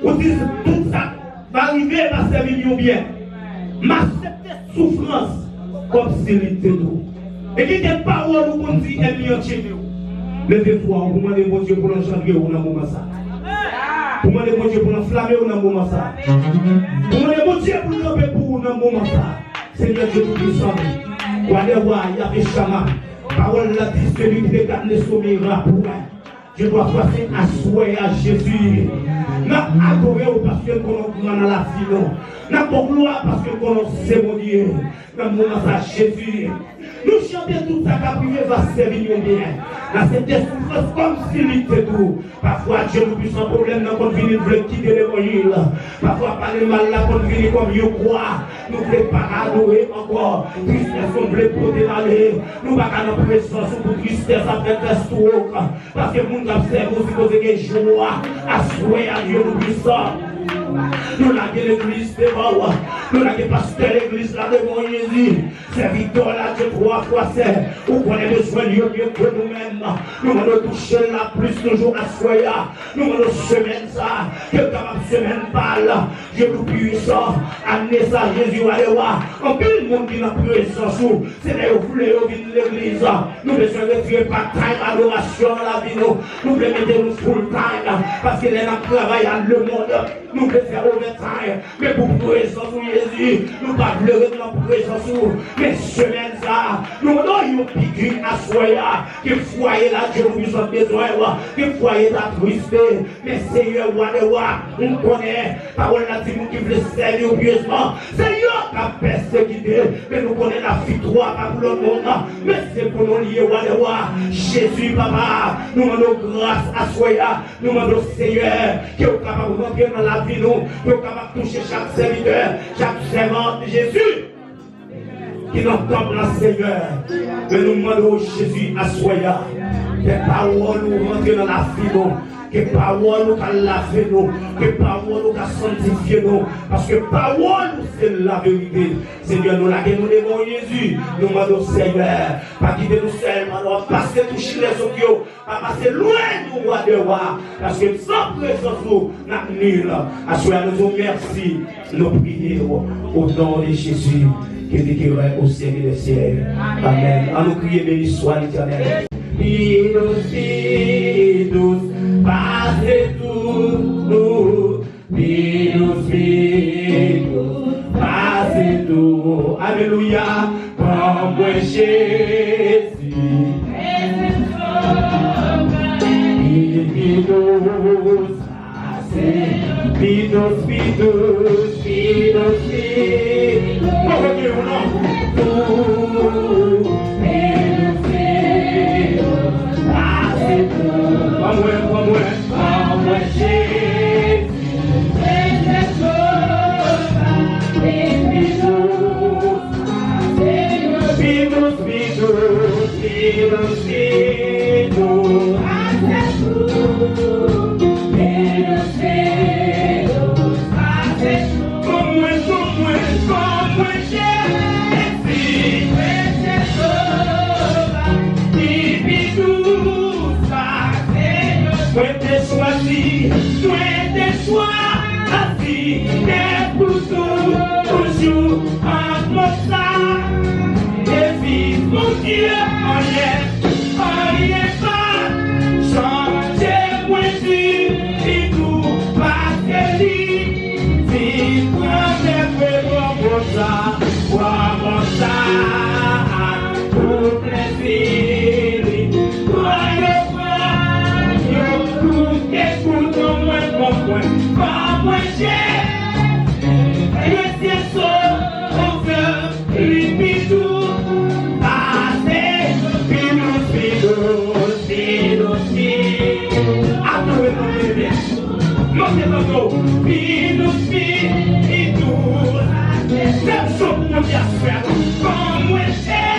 On dit tout ça va arriver à servir bien. M'accepter souffrance comme si il était nous. Et qui des paroles où on dit elle vient chez nous. Levez-toi, pour demander mon Dieu pour l'engendrer ou dans le moment ça. Pour demander mon Dieu pour l'enflammer ou dans le moment ça. Pour demander mon Dieu pour l'enlever pour dans le moment ça. Seigneur Dieu tout-puissant. Whatever, il y avait Chama. Parole la dit celui qui regarde les sommets pour je dois passer à souhait à Jésus. N'a adoré parce que nous avons la vie. N'a pas gloire parce que nous c'est mon Dieu. Dans le moment à Jésus. Nous chantons tout ça qui privé va servir bien. Dans cette souffrance comme s'il était tout. Parfois Dieu nous puisse un problème dans notre vie, nous voulons quitter l'évangile. Parfois parler mal là, notre vie comme il croit. Nous ne voulons pas adorer encore. Tristesse, on voulait porter l'aller. Nous ne voulons pas notre présence pour tristesse après le stroke. Parce que nous avons servi aussi pour des joie. Assoyer à Dieu nous puissant. Nous l'avons l'église devant, nous l'avons pasteur l'église là devant Jésus. Serviteur là, Dieu 3 fois c'est, où qu'on a besoin de Dieu mieux que nous-mêmes. Nous allons toucher là plus toujours à soya. Nous allons semaine ça, que capable semaine parle. Dieu tout puissant, amenez ça Jésus allez voir. En plus le monde qui n'a présence, c'est là où vous voulez venir l'église. Nous besoin de faire part-time adoration dans la vie. Nous voulons mettre nous full-time parce que les gens travaillent dans le monde. Nous voulons faire overtime, mais pour présence de Jésus, nous ne pas pleurer de la présence. Mais semaine ça, nous avons piqué à soya, que foyer là, Dieu nous a besoin, que foyer là triste. Mais Seigneur, on connaît, parole là, c'est nous qui voulons servir pieusement. Seigneur, qui a persécuté, mais nous connaissons la victoire par le monde. Mais c'est pour nous lier, Jésus, papa, nous demandons grâce à soya, nous demandons Seigneur, qui est capable de rentrer dans la vie, nous sommes capables de toucher chaque serviteur, chaque servante de Jésus. Qui n'entendent le Seigneur, mais nous demandons Jésus à soya. Que paroles nous rentrent dans la vie, que paroles nous laver nous, que paroles nous sanctifier nous, parce que parole c'est la vérité. Seigneur, nous l'avons devant Jésus, nous demandons Seigneur, pas quitter nous seulement, passer toucher les autres, pas passer loin nous roi de roi, parce que sans présence nous n'avons nul. À soya nous disons merci, nous prions au nom de Jésus. Qui est au ciel des ciels. Amen. À nous crier, béni soit l'Éternel. Pidous, pidous, passez tout nous. Pidous, pidous, passez tout. Alléluia. Comme moi Jésus. Pidous, passez. Pidous, pidous, pidous, pidous. Moi t'ai choisi, t'es pour toujours en ça. Et vive mon Dieu, rien pas. Changer moi et tout pas que lui. Vive pour ça, pour plaisir. Pas moi j'ai le ciel au cœur, lui tout passé, pidou, attendez mon bébé, montez le dos, pidou, c'est chaud pour mon bien frère, comme moi j'ai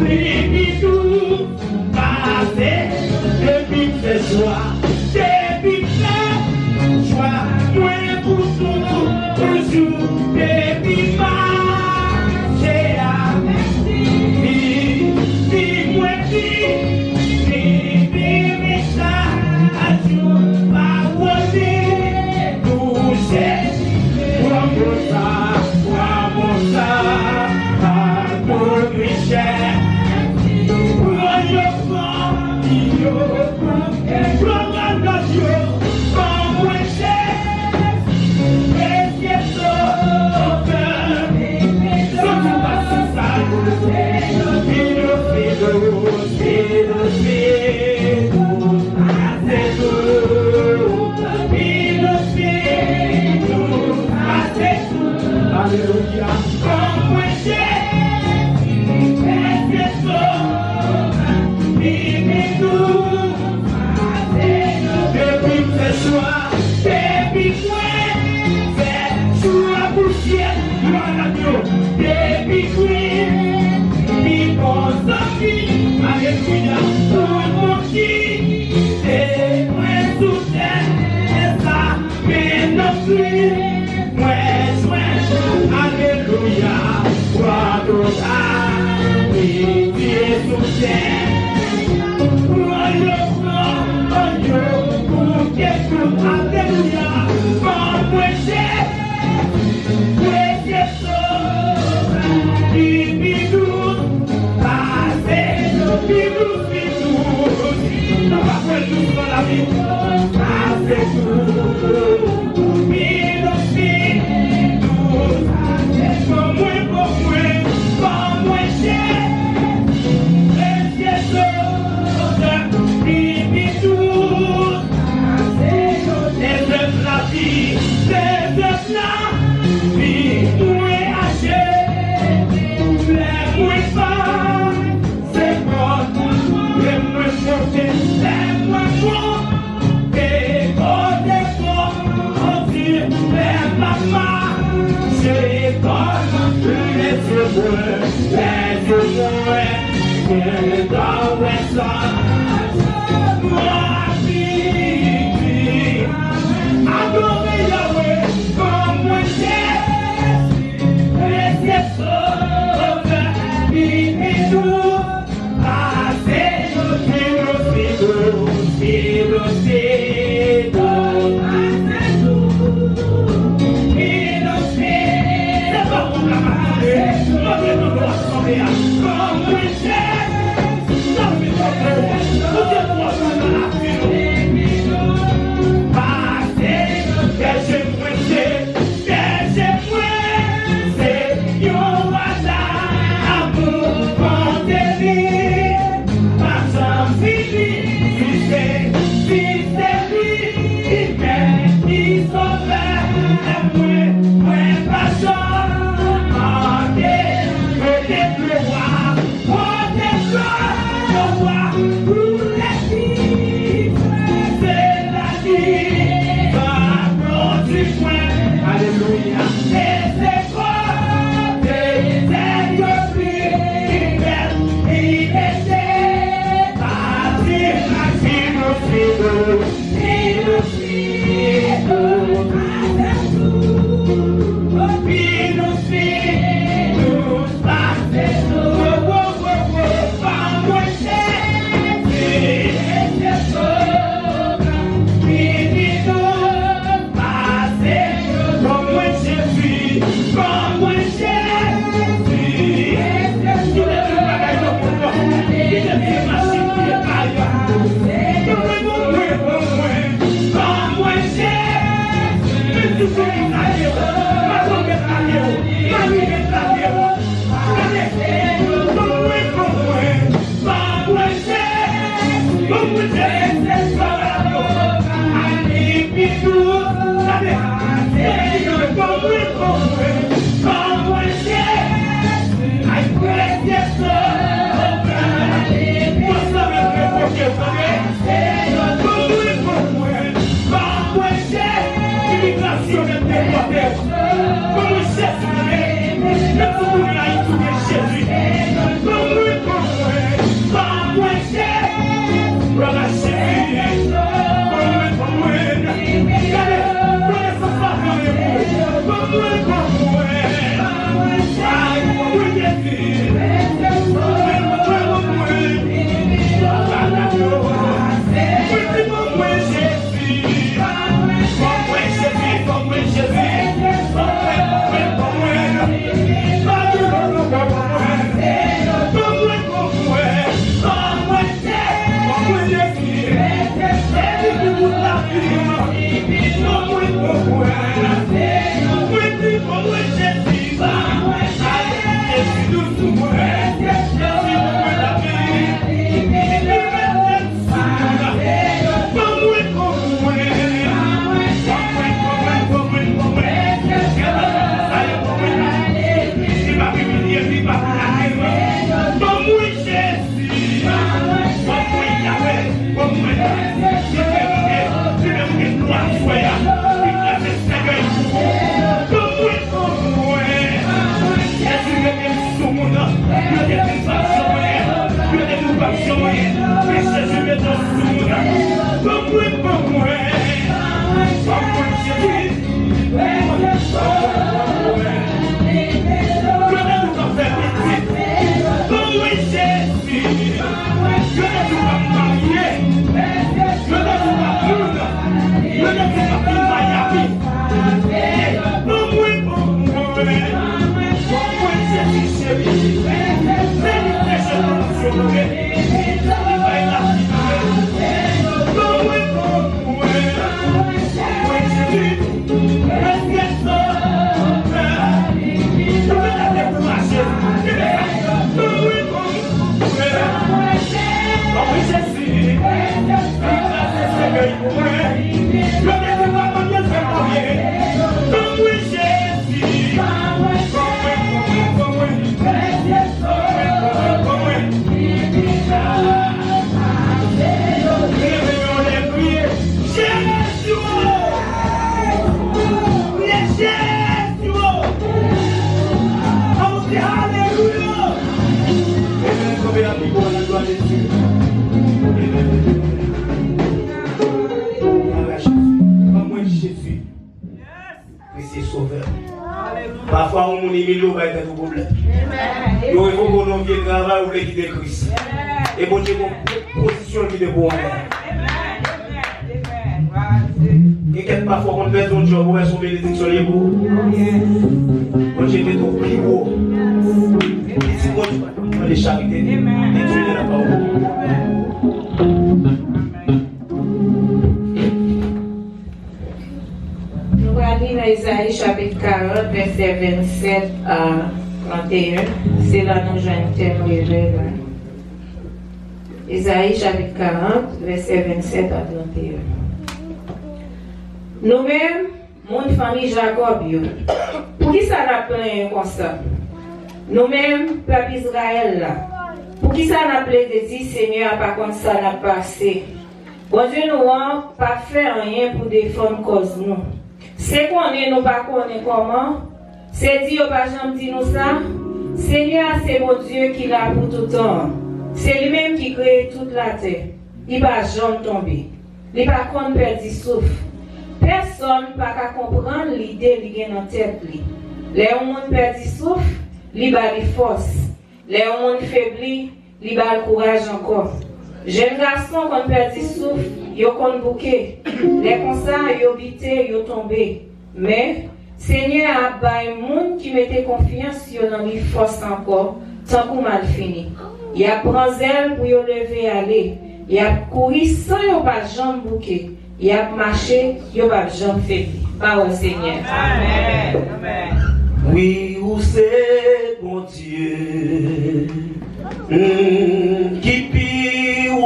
les tout passé. Depuis joie, moi pour toujours, depuis j'ai dis-moi à jour, pas oser toucher, pour Michel, Alléluia. Alléluia, pour mon qui est moins soutien, et ça, mais non plus, alléluia, toi d'autres, et tu es soutien, pour quelque alléluia, pour moi j'ai, Parfois, on est milieu, va être un problème. Il faut qu'on ait un travail ou quitter Christ. Et bon Dieu, une position qui est pour moi. Et quelque parfois, on fait ton job, on fait son bénédiction libre. Bon Dieu, fait ton plus haut. Et si moi, tu vas les charités, et tu es la parole. Nous allons lire Isaïe chapitre 40, verset 27 à 31. C'est là nous joignons thème réel. Isaïe chapitre 40, verset 27 à 31. Nous-mêmes, mon famille Jacob, pour qui ça n'a plein comme ça? Nous-mêmes, peuple Israël, là, pour qui ça n'a plein de dire, Seigneur, par contre ça n'a passé. Bon Dieu, nous n'avons pas fait rien pour défendre cause nous. C'est qu'on est, nous pas connaître comment. C'est Dieu, pas jamais dit nous ça. Seigneur, c'est mon Dieu qui l'a pour tout temps. C'est lui-même qui crée toute la terre. Il va jamais tomber. Il va pas perdre souffle. Personne ne peut comprendre l'idée qui est dans la tête. Les gens perdent souffle, ils ont des forces. Les gens faiblis, ils ont le courage encore. Jeunes garçons qui perdent souffle, ils ont bouquet. Les constats, ils ont bité, ils ont tombé. Mais Seigneur a baillé les gens qui mettaient confiance dans les forces encore, tant qu'on mal fini. Il a pris zèle pour lever et aller. Il a couru sans yon pas jambe bouquet. Il a marché, il pas jambe faibli. Parole Seigneur. Amen. Amen. Oui, où c'est mon Dieu qui pire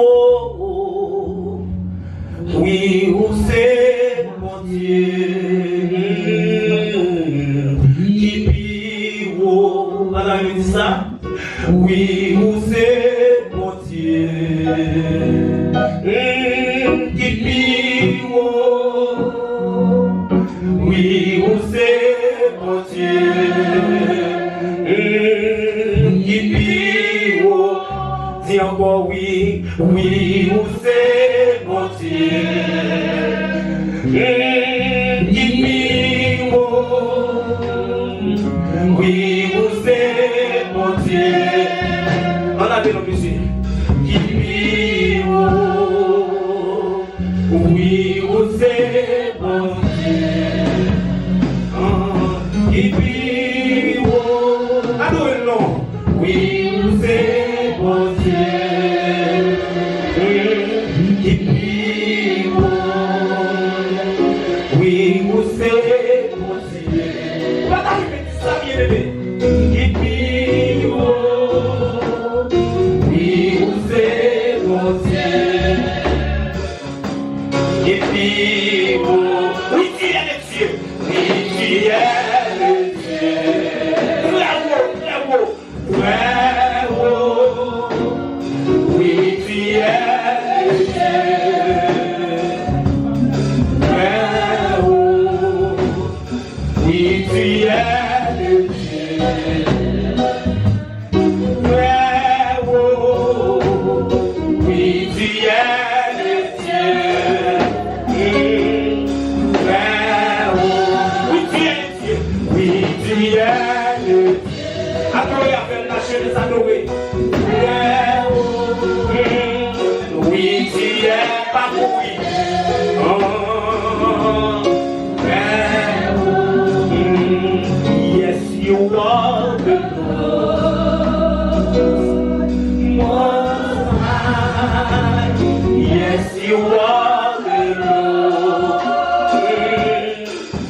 Qui pire, oui, vous c'est mon Dieu. Qui pire, dis encore oui, oui, vous c'est mon Dieu. Qui pire, oui, vous c'est mon Dieu. On a bien la musique. Qui pire, oui, vous c'est mon Dieu. Qui pire, adorez-le. Oui, vous c'est mon Dieu. Qui pire, oui, vous c'est mon Dieu. Pas répéter ça, bien bébé. Qui pire, oui, vous c'est mon Dieu. Qui pire, oui, tu es le Dieu. Oui, tu es le Dieu. Bravo, bravo, bravo. Oui, tu es le Dieu. Bravo. Oui, tu es le Dieu. Bravo. Oui, tu es le Dieu. Bravo. Oui, tu es le Dieu. Oui, tu es le Dieu. Adorez avec la chaîne des adorés. Bravo. Oui, tu es pas oui. Yes, you are the Lord. Most High. Yes, you are the Lord.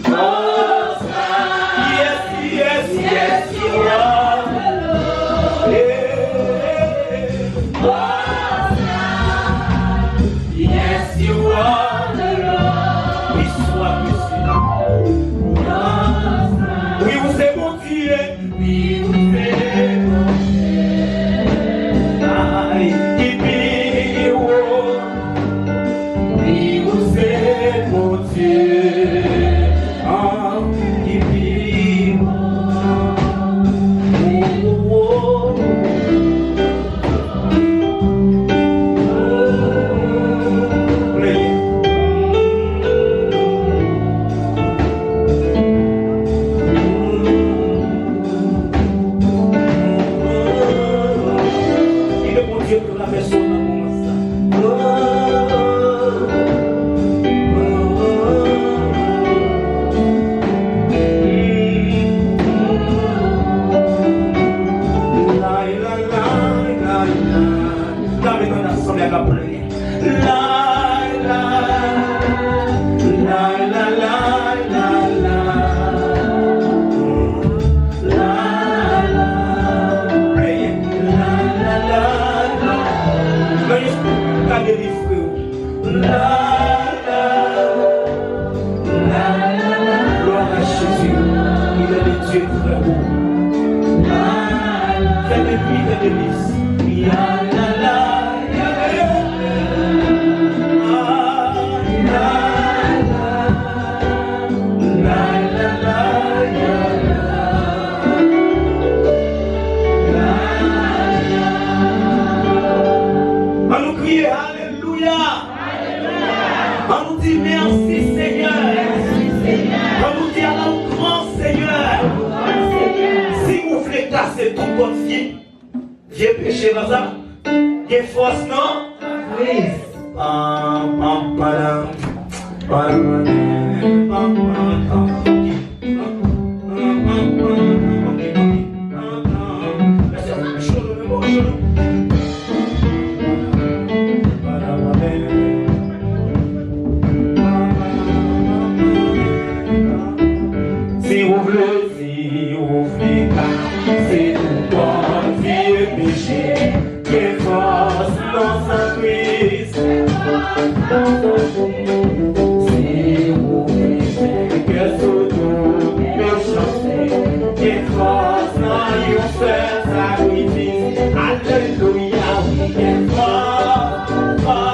Most High. Yes, yes, yes, you are the Lord. Most High. Yes, you are the Lord. Oui, sois monsieur. Oui, vous êtes mon Dieu. Oui, vous êtes mon Dieu. Aïe, qui pire. Oui, vous êtes mon Dieu. Ah, qui pire. Oh, oh, oh. Il est bon Dieu pour la personne dans mon instant. Gloire à Jésus, il est le Dieu très haut. Fais de lui, fais de lui. On nous crie Alléluia. On nous dit merci Seigneur. On nous dit alors grand Seigneur. Si vous voulez casser tout votre vie, j'ai péché dans ça. J'ai force non? Oui. Si vous voulez c'est tout votre vie et péché, qui force dans sa Christ. Si vous voulez que sous tout méchanceté, qui force dans une seule sacrifice. Alléluia, oui, qui force.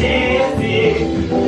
Jésus,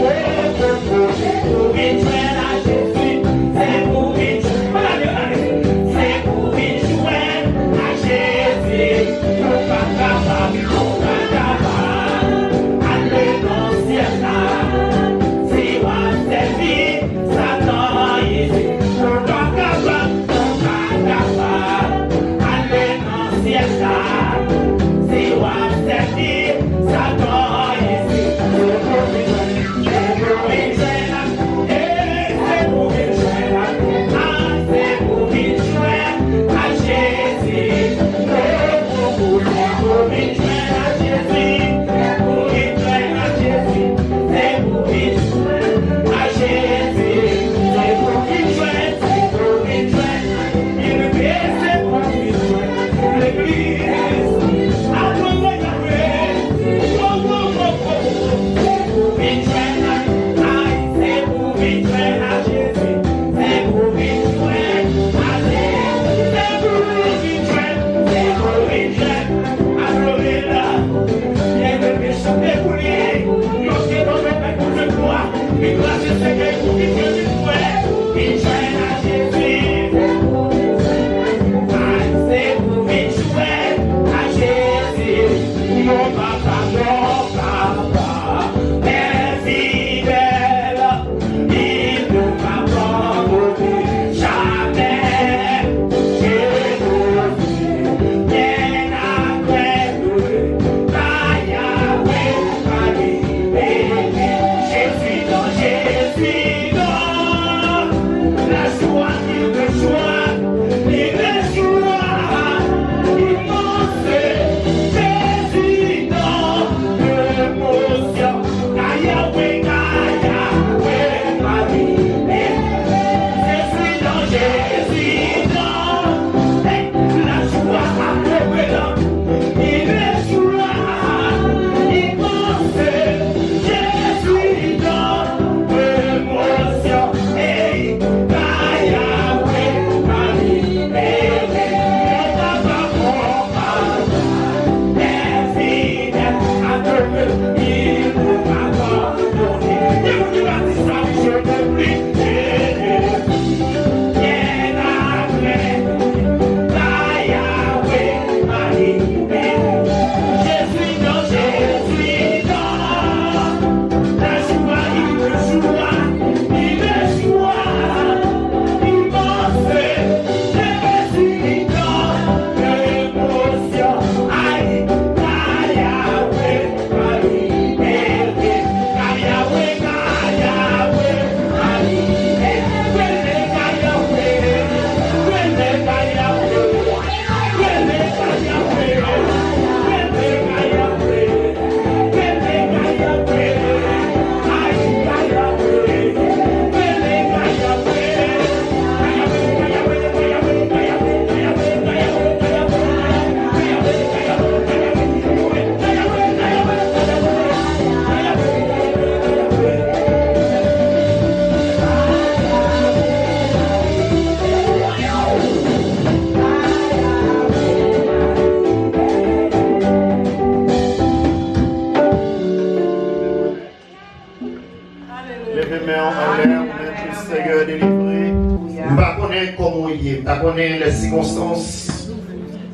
connais comment il est, je connais les circonstances,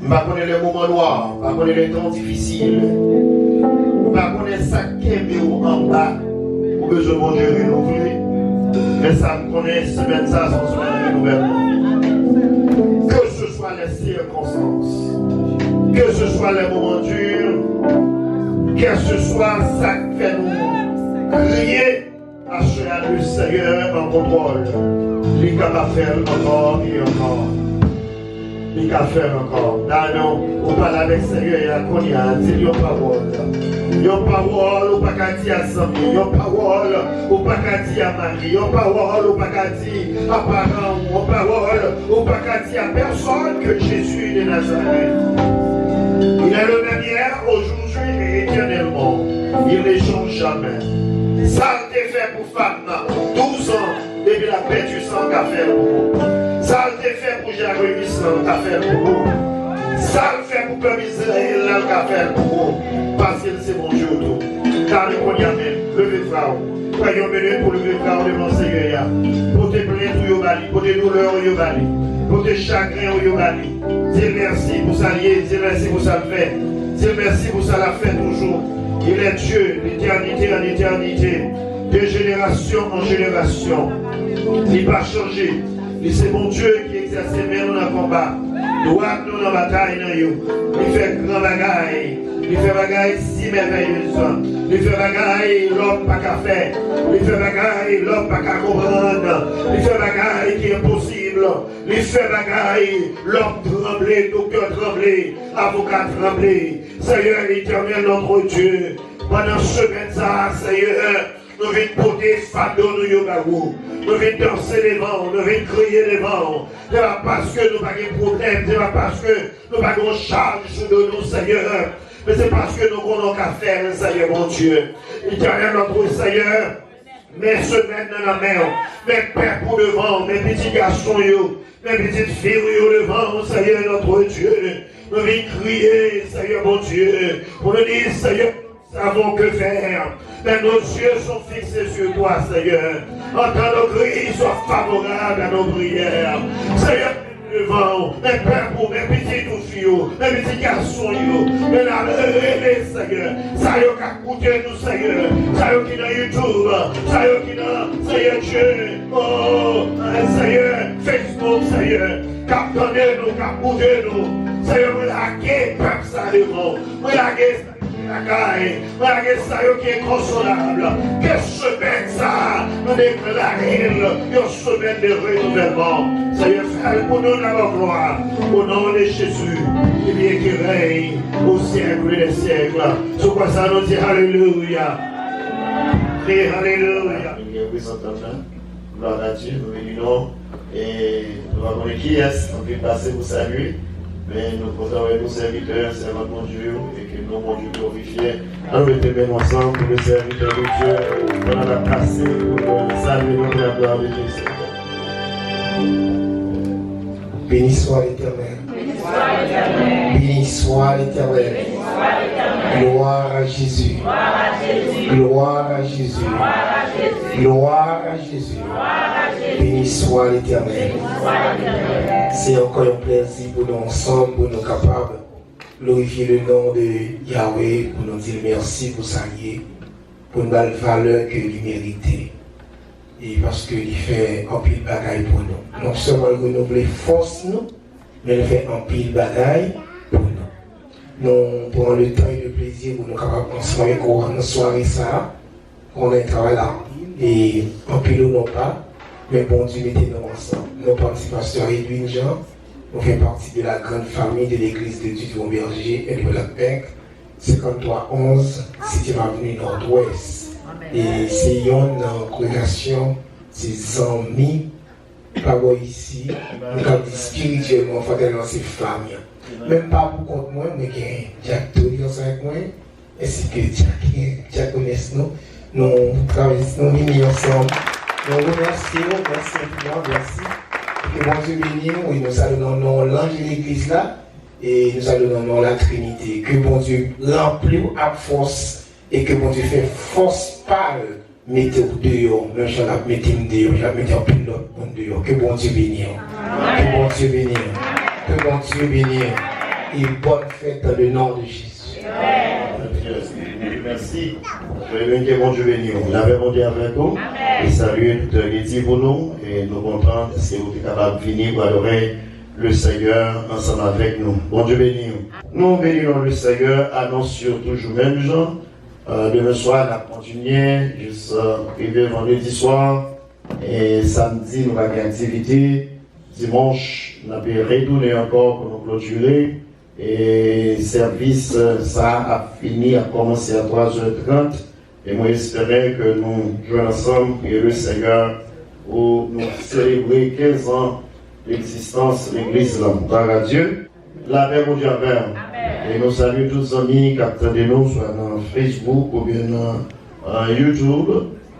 je connais les moments noirs, je connais les temps difficiles, je connais ça qui est en bas, pour que je mon Dieu renouvelé. Mais ça me connaît, semaine ça, sans semaine renouvellement. Que ce soit les circonstances, que ce soit les moments durs, que ce soit ça qui fait nous crier à le Seigneur en contrôle. Il est capable de faire encore et encore. Il est capable de faire encore. Non, on parle avec le Seigneur et à qu'on y a dit une parole. Une parole, ou pas qu'à dire à Samy. Une parole, ou pas qu'à dire à Marie. Une parole, ou pas qu'à dire à parents. Une parole, ou pas qu'à dire à personne que Jésus de Nazareth. Il est le même hier, aujourd'hui et éternellement. Il ne change jamais. Ça a été fait pour Fatma, 12 ans, depuis la paix du sang qu'a fait pour vous. Ça a été fait pour Jérémie qu'a fait pour vous. Ça a été fait pour Père Israël qu'a fait pour vous. Parce que c'est mon Dieu tout. Car le qu'on y a même, levez-vous. Croyons venir pour lever frère devant le Seigneur. Pour tes plaintes ou yobali, pour tes douleurs ou yobali, pour tes chagrins ou yobali. Dis merci pour ça lier, dis merci pour ça le fait. Dis merci pour ça la fait toujours. Il est Dieu, l'éternité en éternité, de génération en génération. Il n'a pas changé. C'est mon Dieu qui exerce même dans le combat. Droit nous dans la bataille. Il fait grand bagaille. Il fait bagaille si merveilleuse. Il fait bagaille l'homme pas qu'à faire. Il fait bagaille l'homme pas qu'à comprendre. Il fait bagaille qui est impossible. Il fait bagaille l'homme tremblé, docteur tremblé, avocat tremblé. Seigneur éternel notre Dieu, pendant ce matin, Seigneur, nous venons porter fardeau nous yogaou. Nous venons danser les vents, nous venons crier les vents. Ce n'est pas parce que nous n'avons pas de problème, ce n'est pas parce que nous n'avons pas de charge de nous, Seigneur. Mais c'est parce que nous n'avons qu'à faire, Seigneur mon Dieu. Éternel notre Seigneur, mes semaines dans la mer, mes pères pour devant, mes petits garçons, mes petites filles devant, Seigneur notre Dieu. Nous venons crier, Seigneur mon Dieu, pour nous dire, Seigneur, nous savons que faire. Mais nos yeux sont fixés sur toi, Seigneur. Entends nos cris, sois favorable à nos prières. Seigneur, devant, mes pères pour mes petits filles, mes petits garçons, mais la relève, Seigneur. Ça y est, qu'à écouter nous, Seigneur. Ça y est, qui dans YouTube. Ça y est, qui dans, Seigneur Dieu. Oh, Seigneur, Facebook, Seigneur. Captonnez-nous, captez-nous. Seigneur, vous laguez, peuple, ça devant. Vous laguez, ça qui est consolable. Que semaine ça, nous déclarons une semaine de renouvellement. Seigneur, fais pour nous la gloire. Au nom de Jésus, et bien qui règne au siècle des siècles. Sur quoi ça nous dit Alléluia. Criez Alléluia. Gloire à Dieu, nous venons et nous allons connaître qui est, on peut passer pour saluer. Mais nous posons avec nos serviteurs, c'est notre Dieu, et que nous, mon Dieu, glorifiés. Nous mettons bien ensemble pour les serviteurs de Dieu, on a passé pour saluer notre gloire de Dieu. Béni soit l'Éternel. Béni soit l'Éternel. Gloire à Jésus. Gloire à Jésus. Gloire à Jésus. Béni soit l'Éternel. C'est encore un plaisir pour nous ensemble, pour nous capables de glorifier le nom de Yahweh, pour nous dire merci pour s'allier, pour nous donner la valeur que lui mérite. Et parce qu'il fait un pile bagaille pour nous. Non seulement il renouvelle force nous, mais il fait un pile bagaille pour nous. Nous prenons le temps et le plaisir pour nous capables de consommer une soirée ça, qu'on ait un travail là. Et en pile ou non pas, mais bon Dieu mettez-nous ensemble. Nos participateurs Edwin Jean, nous faisons partie de la grande famille de l'église de Dieu du Bon-Berger et de Black Bank, 5311, 6e avenue Nord-Ouest. Et c'est une congrégation, c'est amis, pas ici, nous avons dit spirituellement, fraternellement, c'est famille. Même pas pour contre moi, mais il y a Jack Torios avec moi, ainsi que Jack connaissent nous. Nous travaillons, nous venons ensemble. Nous remercions, merci infiniment, merci. Que mon Dieu bénisse nous et nous allons dans l'ange de l'église là et nous allons dans la Trinité. Que mon Dieu remplit à force et que mon Dieu fait force pâle mettez au dehors, mais je la mettez dehors, je la mettez en pile l'autre monde dehors. Que bon Dieu bénisse. Que bon Dieu bénisse. Que bon Dieu bénisse. Et bonne fête dans le nom de Jésus. Merci. Que bon Dieu bénisse. La paix mon Dieu avec vous. Et salut toute l'équipe pour nous. Et nous contents si vous êtes capable de venir pour adorer le Seigneur ensemble avec nous. Bon Dieu bénisse. Nous bénissons le Seigneur, annonçons toujours même gens. Demain soir, on a continué jusqu'à vendredi soir. Et samedi, nous avons une activité. Dimanche, nous avons retourné encore pour nous clôturer. Et le service, ça a fini, a commencé à 3h30. Et moi, j'espérais que nous jouons ensemble et le Seigneur pour nous célébrer 15 ans d'existence de l'Église. Gloire à Dieu. La paix au Dieu avec. Et nous saluons tous les amis qui attendent nous, soit dans Facebook ou bien dans YouTube.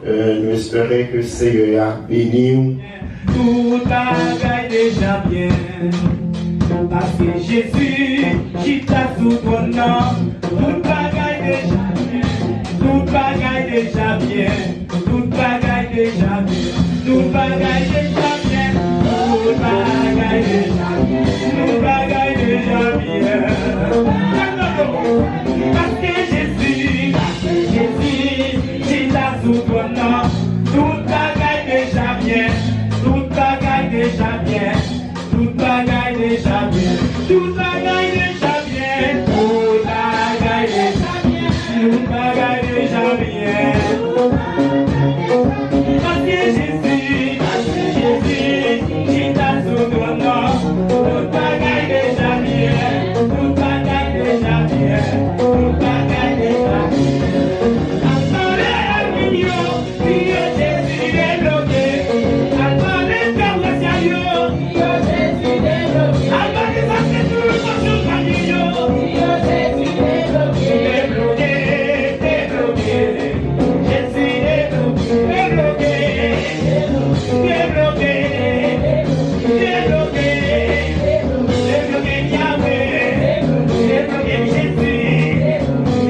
Nous espérons que le Seigneur a béni. Tout bagaille déjà bien. Parce que Jésus, qui t'a sous ton nom. Tout bagaille déjà bien. Tout bagaille déjà bien. Tout bagaille déjà bien. Tout bagaille déjà bien. Tout bagaille déjà bien. Tout bagaille déjà bien. Parce que Jésus, qui t'a sous ton nom. Tout bagaille déjà bien. Tout bagaille déjà bien. Tout bagaille déjà bien. Tout bagaille déjà bien. Tout bagaille déjà bien. Tout bagaille déjà bien. Parce que Jésus, qui t'a sous ton nom. Tout bagaille déjà bien. Tout bagaille déjà bien. Tout bagaille déjà bien. Attendez, mignon, Jésus est bloqué. Attendez, Père le Seigneur, Jésus est bloqué. Attendez, ça c'est tout le monde sur le Jésus est bloqué. Est bloqué, est bloqué. Jésus est bloqué, est bloqué. Est bloqué, est bloqué. Est bloqué Yahweh. Est bloqué Jésus.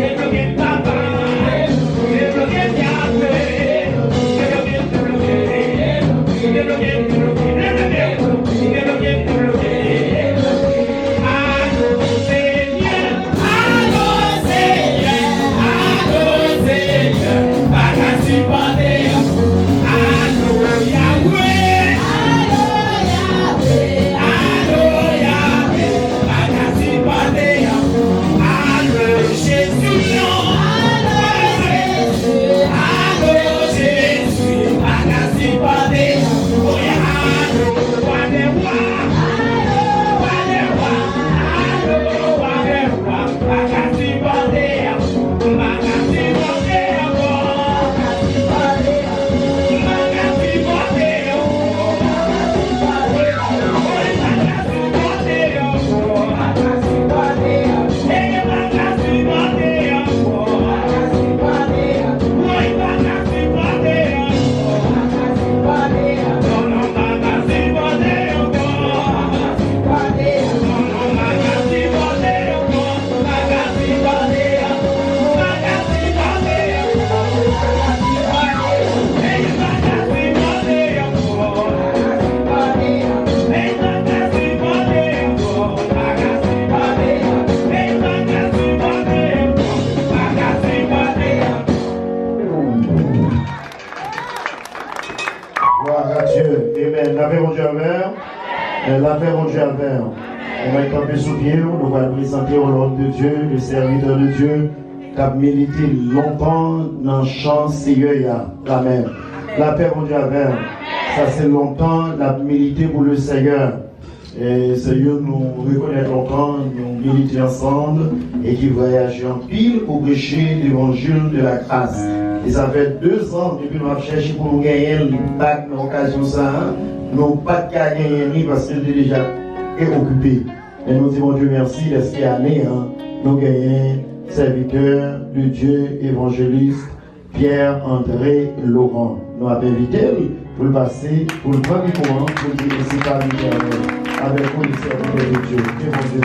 Est bloqué Papa. Est bloqué Yahweh. Est bloqué, est bloqué. Est bloqué, est bloqué. Est bloqué, est bloqué. Allô Seigneur, allô Seigneur, allô Seigneur, participer. Allô Yahweh, allô Yahweh, participer. Allô Jésus, allô Jésus, participer. Oh yeah, roi des rois, roi des rois, allô roi des rois, participer. Gloire à Dieu. Amen. La paix mon Dieu avec. La paix mon Dieu avec. On va camper sous pied, nous allons présenter au nom de Dieu, le serviteur de Dieu, qui a milité longtemps dans le champ Seigneur. Amen. La paix mon Dieu avec. Ça c'est longtemps, la milité pour le Seigneur. Et Seigneur nous reconnaît longtemps, nous militons ensemble et qui voyageons en pile pour prêcher l'évangile de la grâce. Et ça fait 2 ans depuis que nous avons cherché pour nous gagner le bac dans l'occasion ça. Nous n'avons pas de gagner parce que nous sommes déjà occupés. Et nous disons Dieu merci, parce qu'il y a année, nous gagnons serviteur de Dieu, évangéliste Pierre-André Laurent. Nous avons invité pour le passer, pour le premier moment, pour dire que c'est pas l'Éternel. Avec vous, le serviteur de Dieu. Que bon Dieu.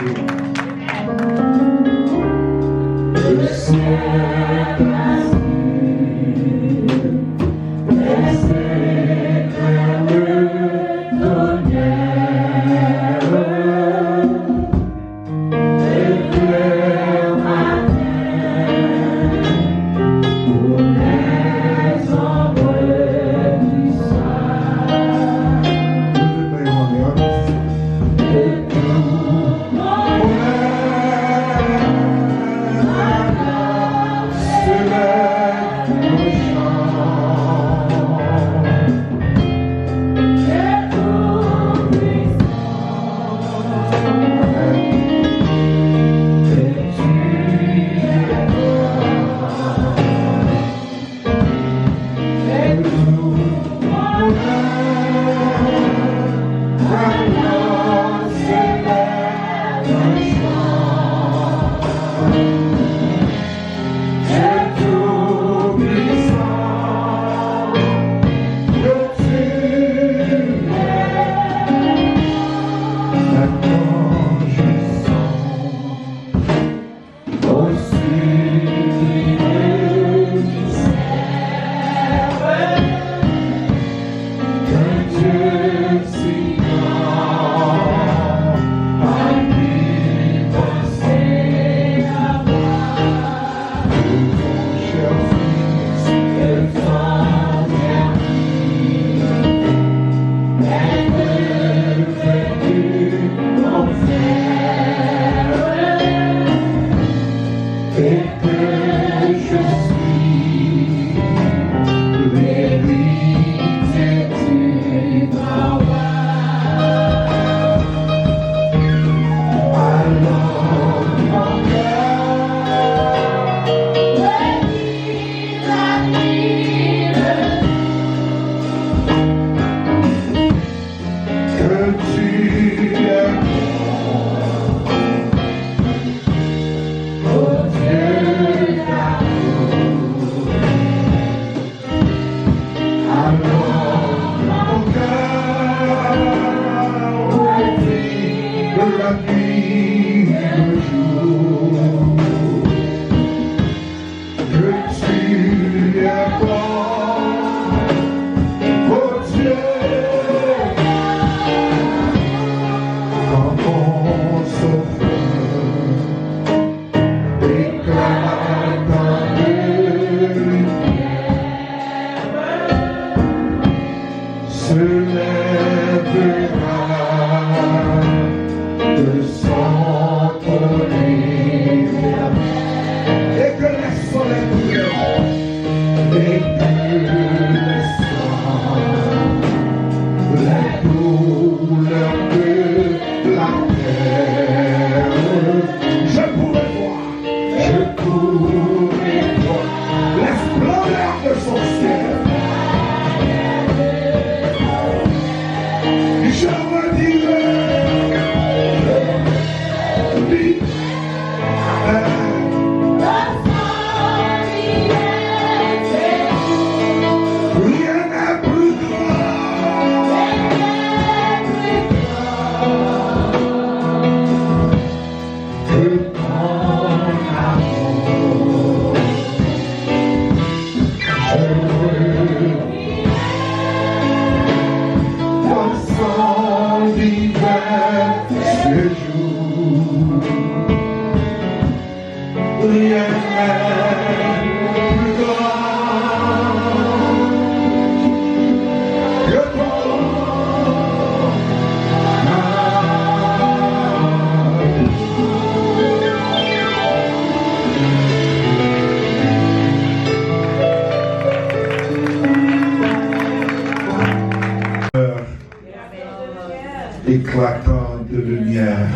Éclatant de lumière.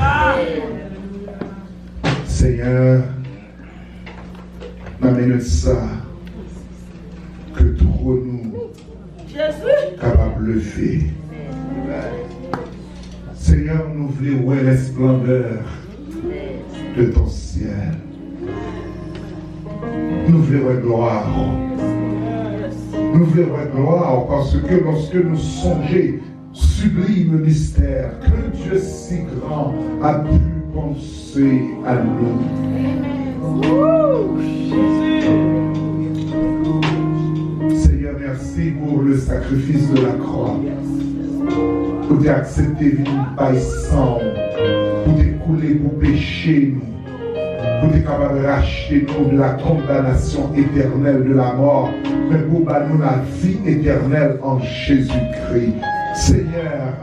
Seigneur, m'amène ça que trop nous capables de faire. Seigneur, nous voulons voir la splendeur de ton ciel. Nous voulons voir gloire. Nous voulons voir gloire parce que lorsque nous songeons sublime mystère que Dieu si grand a pu penser à nous. Seigneur, merci pour le sacrifice de la croix. Pour t'accepter par sang, pour t'écouler pour pécher nous, pour être capable de racheter nous de la condamnation éternelle de la mort, mais pour nous la vie éternelle en Jésus-Christ. Seigneur,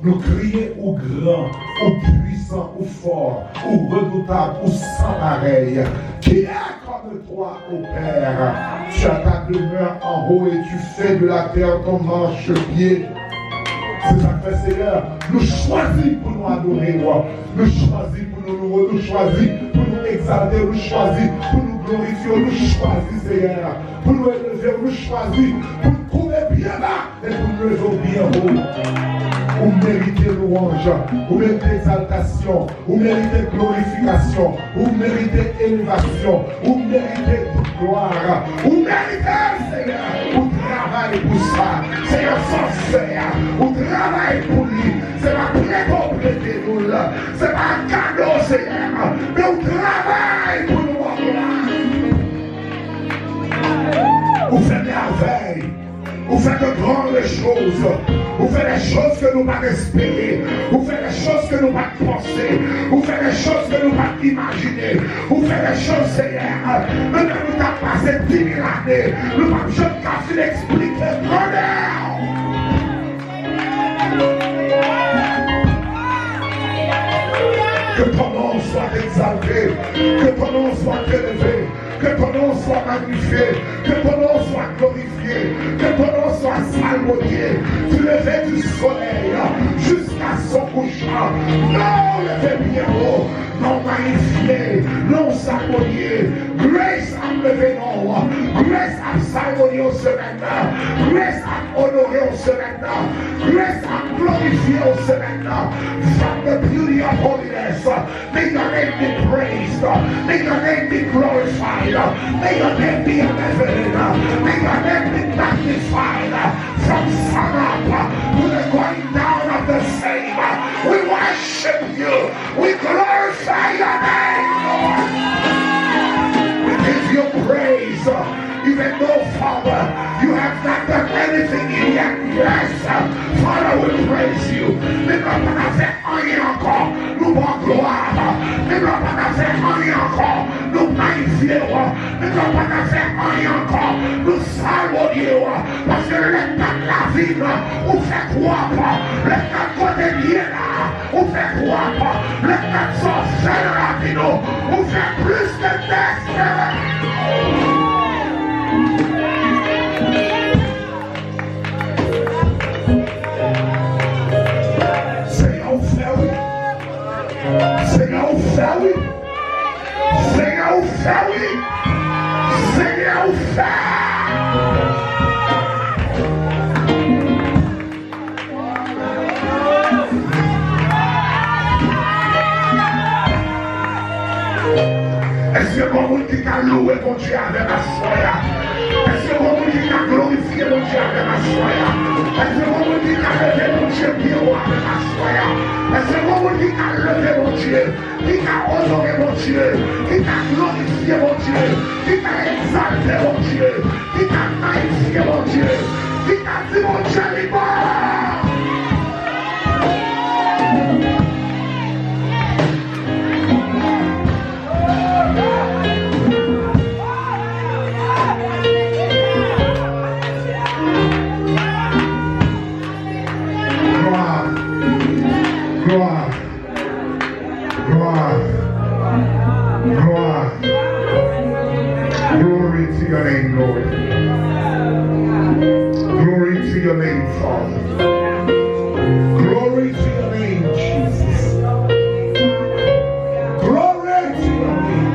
nous crions au grand, au puissant, au fort, au redoutable, au sans pareil. Qui est comme toi, ô Père? Tu as ta demeure en haut et tu fais de la terre ton marchepied. C'est ça que fait Seigneur. Nous choisissons pour nous adorer. Nous choisissons pour nous louer. Nous choisissons pour nous exalter. Nous choisissons pour nous glorifier. Nous choisissons Seigneur. Pour nous élever. Nous choisissons pour nous courir bien bas et pour nous lever bien haut. Vous méritez louange, vous méritez exaltation, vous méritez glorification, vous méritez élévation, vous méritez gloire, vous méritez, Seigneur, vous travaillez pour ça. Seigneur, sans Seigneur, vous travaillez pour lui. C'est pas pré-complété nous là, c'est pas un cadeau, Seigneur, mais vous travaillez pour nous en gloire. Vous faites merveille. Vous faites de grandes choses. Vous faites des choses que nous pas espérer. Vous faites des choses que nous pas penser. Vous faites des choses que nous pas imaginer. Vous faites des choses, Seigneur. Même nous avons passé 10 000 années. Nous n'avons jamais capable d'expliquer. Que ton nom soit exalté. Que ton nom soit élevé. Que ton nom soit magnifié, que ton nom soit glorifié, que ton nom soit salmodié, du lever du soleil jusqu'à son couchant. Non levé bien haut, non magnifié, non salmodié. Grace à lever non, grace à salmodier au semaine, grace à honorer au semaine, grace à glorifier au semaine. From the beauty of holiness, may your name be praised, may your name be glorified. May your name be elevated. May your name be magnified. From sun up to the going down of the same. We worship you. We glorify your name, Lord. We give you praise. Even though, Father, you have not done anything yet. Yes, Father, we praise you. Nous n'avons pas fait rien encore. Nous rendons gloire. Nous n'avons pas fait rien encore. Nous magnifions. Nous n'avons pas fait rien encore. Nous saluons. Parce que l'état de la vie, on fait croire. L'état de côté là, on fait croire. L'état de sorcier la vie, on fait plus de tests. Seigneur, fait oui. Seigneur, fait oui. Seigneur, fait oui. Seigneur, fait. Est-ce que mon monde qui a loué mon Dieu avec ma soya? Est-ce que mon monde qui a glorifié mon Dieu avec ma soya? Est-ce que mon monde qui a levé mon Dieu bien haut avec ma soya? Est-ce que mon monde qui a levé mon Dieu, qui a honoré mon Dieu, qui a glorifié mon Dieu, qui a exalté mon Dieu, qui a magnifié mon Dieu, qui a dit mon Dieu libre? Gloire, gloire, gloire. Glory to your name, Lord. Glory to your name, Father. Glory to your name, Jesus. Glory to your name.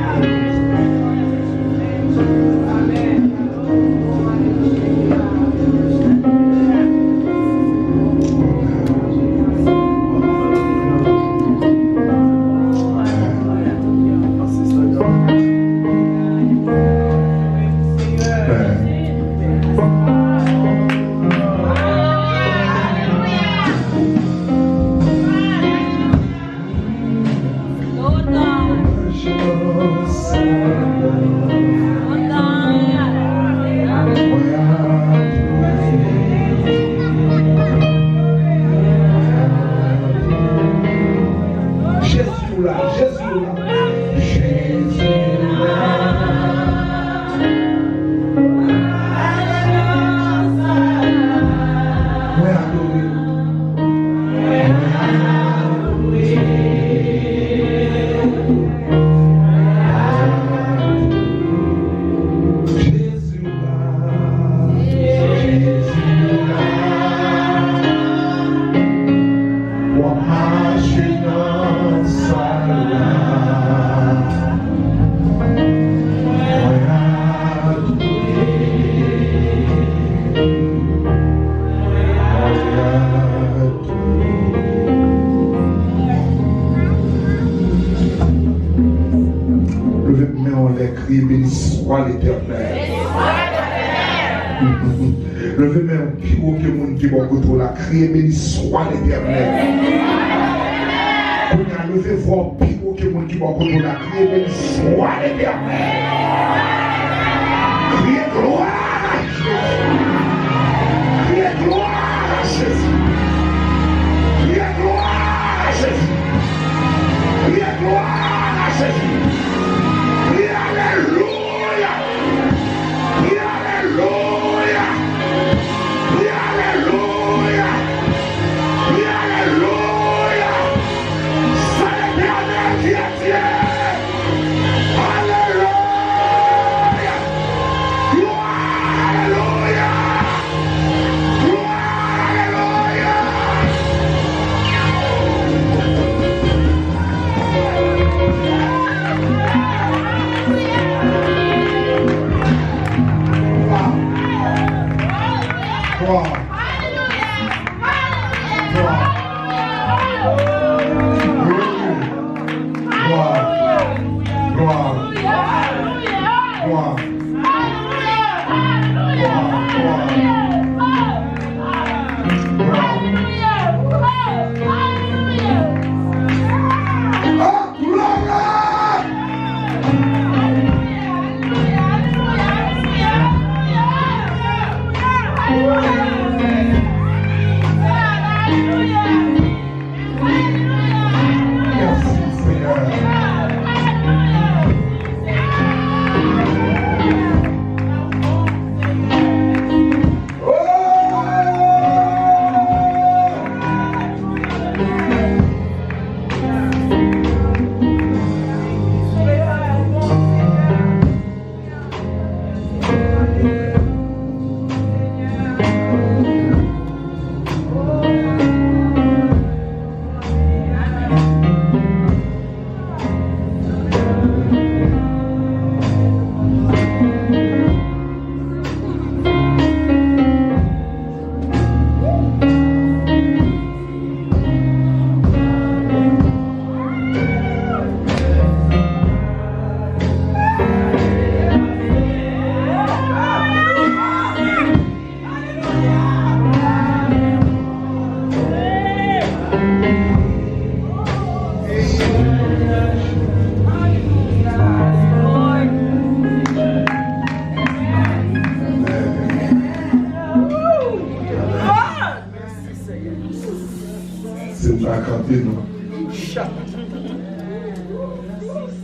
crier béni soit l'Éternel. Levez même plus haut que le monde qui va contre la crier béni soit l'Éternel. On a levé voix plus haut que le monde qui va contre la crier béni soit l'Éternel. Criez gloire à Jésus. Criez gloire à Jésus. Criez gloire à Jésus. Criez gloire à Jésus. Criez alléluia. Criez alléluia. Criez alléluia. Criez alléluia. C'est l'Éternel qui est Dieu. Alléluia. Gloire, alléluia. Gloire, alléluia. Gloire. Gloire. Gloire. Gloire. Gloire.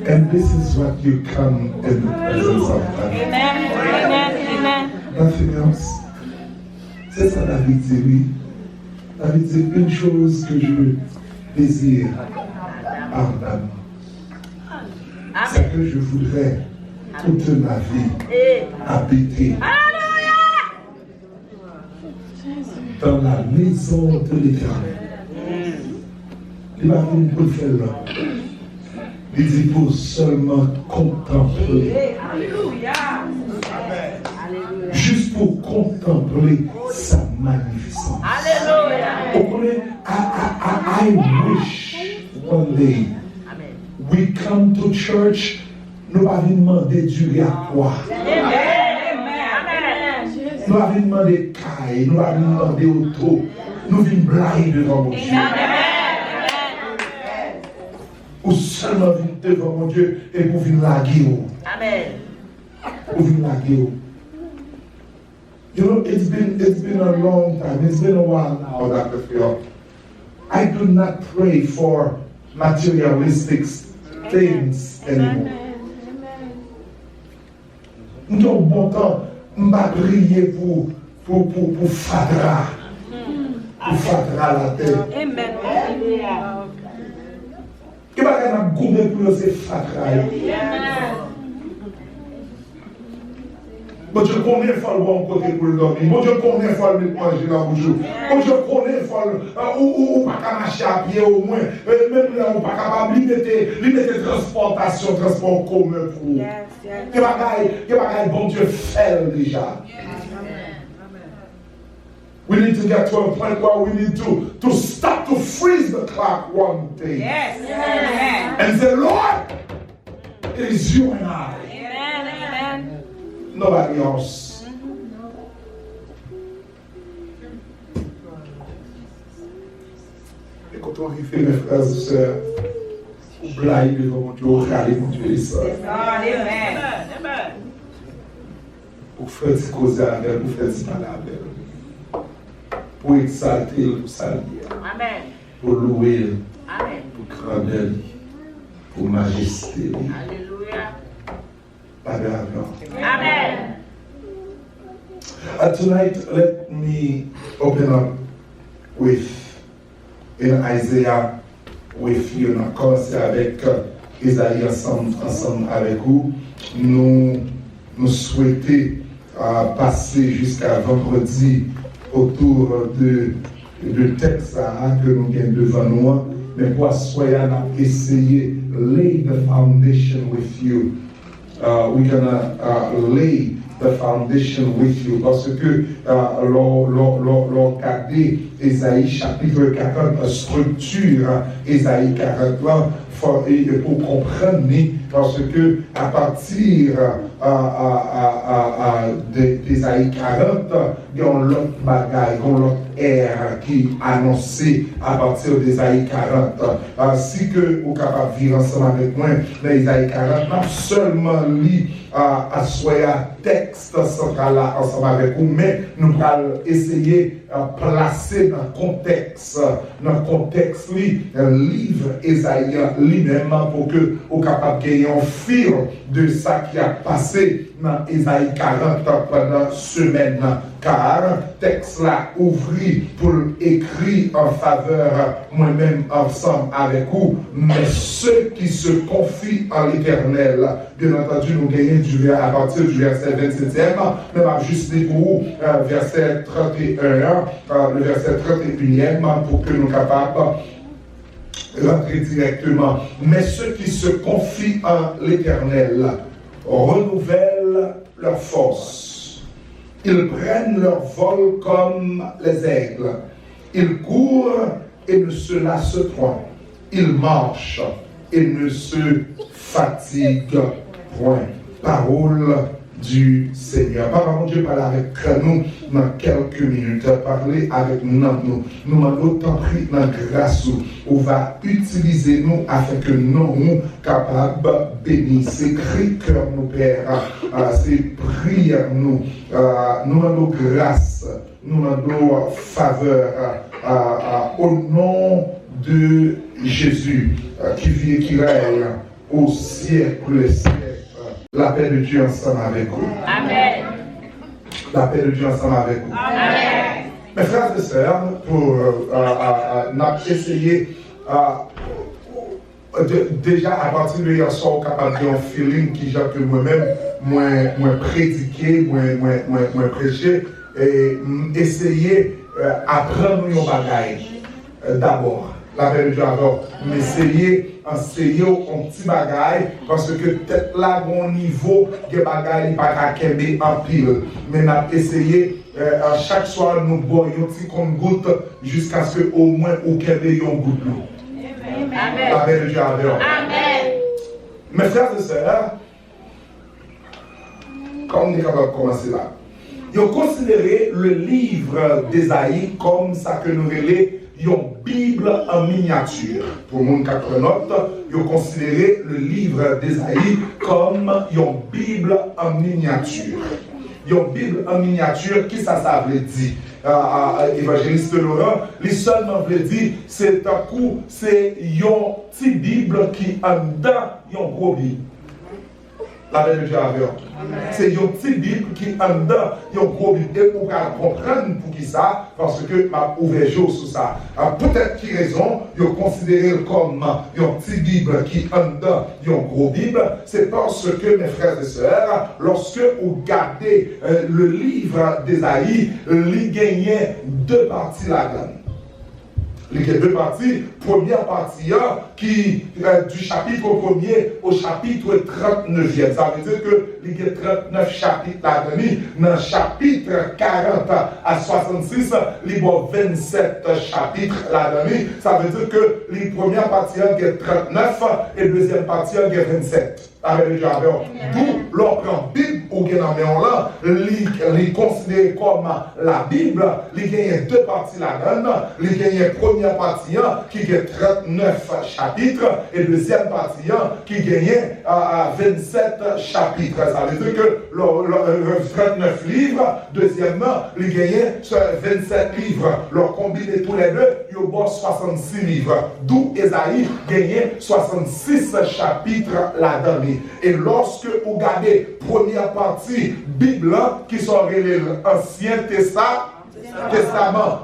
And this is what you come in the presence of God. Amen. Amen. Nothing else. C'est ça David dit, oui. David dit une chose que je désire ardemment. C'est que je voudrais toute ma vie habiter dans la maison de l'Éternel. Il va venir pour le faire là. Il dit pour seulement contempler. Juste pour contempler sa magnificence. Vous comprenez? I wish one day we come to church, nous allons demander du à quoi. Nous allons demander caille, nous allons demander auto. Nous allons blaguer devant mon Dieu. Ou seulement venir devant mon Dieu et pour venir laguer. Amen. Pour venir laguer. You know, it's been a long time. It's been a while now, Dr. Phil. I do not pray for materialistic things anymore. Nous avons bon temps, on va prier pour Fadra. Pour Fadra la terre. Amen. Qui va gagner goûter pour ces Fadra? Bon Dieu, combien de fois le bon côté pour le dormir? Bon Dieu, combien de fois le manger dans le bouche? Bon Dieu, combien de fois ou pas qu'à marcher à pied au moins? Même là, on pas capable de limiter transportation, transport commun pour vous. Qui va gagner bon Dieu faire déjà? We need to get to a point where we need to stop, to freeze the clock one day. Yes. And say, Lord, it is you and I. nobody else. Et quand on y fait mes frères et sœurs, on blague devant mon Dieu, on râle mon Dieu et ça. Amen. Pour faire des causes avec elle, pour faire des mal avec elle. Pour exalter, pour saluer. Amen. Pour louer, Amen. pour craindre, pour majesté. Alléluia. Amen. Tonight, let me open up with in Isaiah with you. On a commencé avec Isaïe ensemble avec vous. Nous souhaitons passer jusqu'à vendredi autour de texte que nous avons devant nous. Mais pour soyez essayer lay the foundation with you. We're gonna lay the foundation with you. Parce que l'on regarde Ésaïe chapitre 40, structure Ésaïe 40 pour comprendre, parce que à partir d'Ésaïe 40, il y a l'autre bagaille, l'autre ère qui annoncé à partir d'Ésaïe 40. Si que vous êtes capable de vivre ensemble avec moi, dans Ésaïe 40, non seulement lit à soyez texte central ensemble avec vous, mais nous allons essayer de placer dans le contexte, livre Ésaïe lui-même pour que vous soyez capable de gagner un fil de ça qui a passé dans Ésaïe 40 pendant semaine. Car texte là ouvri pour écrire en faveur moi-même ensemble avec vous, mais ceux qui se confient en l'Éternel, bien entendu nous gagnons à partir du verset 27e, mais juste dit pour vous verset 31, le verset 31e pour que nous soyons capables rentrer directement. Mais ceux qui se confient en l'Éternel renouvellent leur force. Ils prennent leur vol comme les aigles. Ils courent et ne se lassent point. Ils marchent et ne se fatiguent point. Parole du Seigneur. Papa, mon Dieu, parle avec nous dans quelques minutes. Parlez avec nous. Nous demandons tant pris dans grâce où va utiliser nous afin que nous soyons capables de bénir. C'est cri cœur nous, Père. C'est prière nous. Nous demandons grâce. Nous demandons faveur. Au nom de Jésus qui vit et qui règne au siècle des siècles. La paix de Dieu ensemble avec vous. Amen. La paix de Dieu ensemble avec vous. Amen. Mes frères et sœurs, pour essayer déjà à partir de hier soir, capable de un feeling qui j'ai que moi-même, moi prédiquer, moi prêcher, et essayer apprendre nos bagages d'abord. La paix de Dieu d'abord, mais essayer enseigner un petit bagaille parce que peut-être là mon niveau de bagaille pas qu'à kembe en pile, mais on a essayé à chaque soir nous boire un petit compte-goutte jusqu'à ce que au moins au kembe un goutte d'eau. Amen. La paix de Dieu d'abord. Amen. Mes frères et sœurs, quand on est capable de commencer là, ils ont considéré le livre d'Ésaïe comme ça que nous relèvons une Bible en miniature. Pour mon quatre notes, ils ont considéré le livre d'Ésaïe comme une Bible en miniature. Une Bible en miniature, qui ça veut dire? Évangéliste Laurent, les seulement veut dire, c'est un coup, c'est une petite Bible qui en dedans, une gros Bible. La paix de Dieu avec vous. C'est une petite Bible qui en dedans, une gros Bible. Et pour comprendre pour qui ça, parce que m'a ouvert jour sur ça. Peut-être qui raison, ils considéré comme une petite Bible qui en dedans, une gros Bible. C'est parce que, mes frères et sœurs, lorsque vous regardez le livre d'Ésaïe, il gagnait deux parties là-dedans. Il y a deux parties. Première partie, qui, du chapitre 1er au chapitre 39e. Ça veut dire qu'il y a 39 chapitres là-dedans. Dans le chapitre 40 à 66, il y a 27 chapitres là-dedans. Ça veut dire que les premières parties, il y a 39 et la deuxième partie, il y a 27. Avec le Jardin. D'où l'on prend Bible ou bien là, les considéré comme la Bible, il y a deux parties là-dedans. Il y a une première partie qui a 39 chapitres et la deuxième partie qui a 27 chapitres. Ça veut dire que le 39 livres, deuxièmement, il y a 27 livres. Leur combiné tous les deux, il y a 66 livres. D'où Ésaïe gagne 66 chapitres là-dedans. Et lorsque vous regardez la première partie Bible qui sont relevées l'Ancien Testament,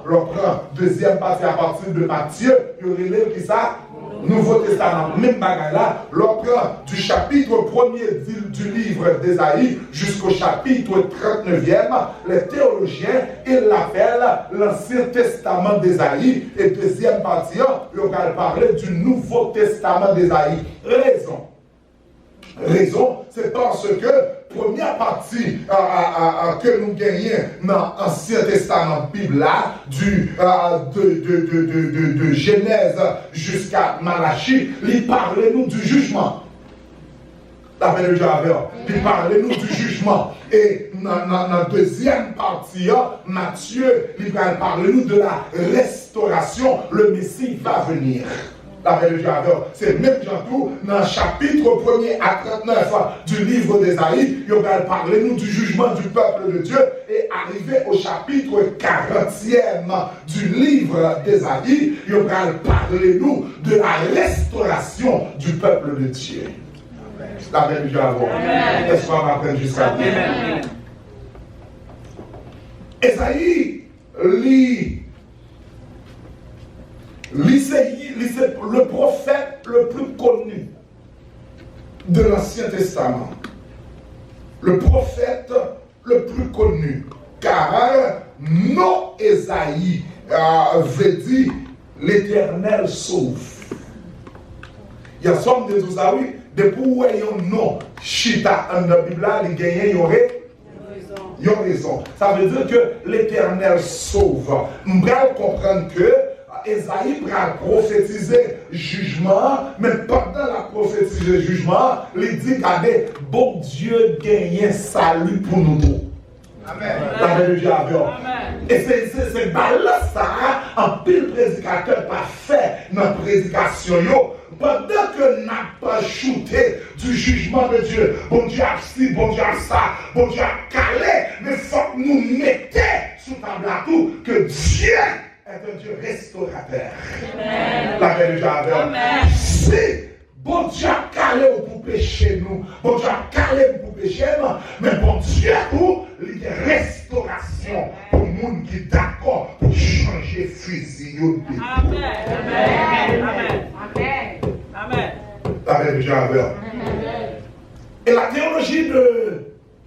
l'on prend deuxième partie à partir de Matthieu, il relève qui ça? Nouveau Testament. Même bagaille là, l'on prend du chapitre 1er du livre d'Ésaïe jusqu'au chapitre 39e, les théologiens, ils l'appellent l'Ancien Testament d'Ésaïe. Et deuxième partie, on va parler du Nouveau Testament d'Ésaïe. Raison, c'est parce que première partie que nous gagnons dans l'Ancien Testament Bible là, de Genèse jusqu'à Malachie, il parle nous du jugement. Il parle nous du jugement. Et dans la deuxième partie, Matthieu, il parle nous de la restauration. Le Messie va venir. C'est même Jean-Tout, dans le chapitre 1er à 39 du livre d'Ésaïe, il va parler nous du jugement du peuple de Dieu et arrivé au chapitre 40e du livre d'Ésaïe, il va parler nous de la restauration du peuple de Dieu. La même Est-ce qu'on va apprendre jusqu'à là? Ésaïe lit. C'est le prophète le plus connu de l'Ancien Testament. Le prophète le plus connu. Car non Ésaïe veut dire l'Éternel sauve. Il y a somme de tout ça, oui. Depuis où il y a un nom, Chita, en la Bible, il y a raison. Ça veut dire que l'Éternel sauve. Nous devons comprendre que Ésaïe va prophétiser jugement, mais pendant la prophétie de jugement, il dit regardez, bon Dieu gagne salut pour nous. Amen. Et c'est là ça, un pile prédicateur pas fait dans la prédication. Pendant que n'a pas shooté du jugement de Dieu, bon Dieu a ci, bon Dieu a ça, bon Dieu a calé, mais il faut que nous mettions sous table à tout que Dieu est un Dieu restaurateur. La vérité avec. Si bon Dieu a calé pour pécher nous, bon Dieu a calé pour pécher nous, mais bon Dieu pour les restauration pour le monde qui est d'accord pour changer fusil. Amen. Amen. Amen. Amen. La vérité avec. Et la théologie de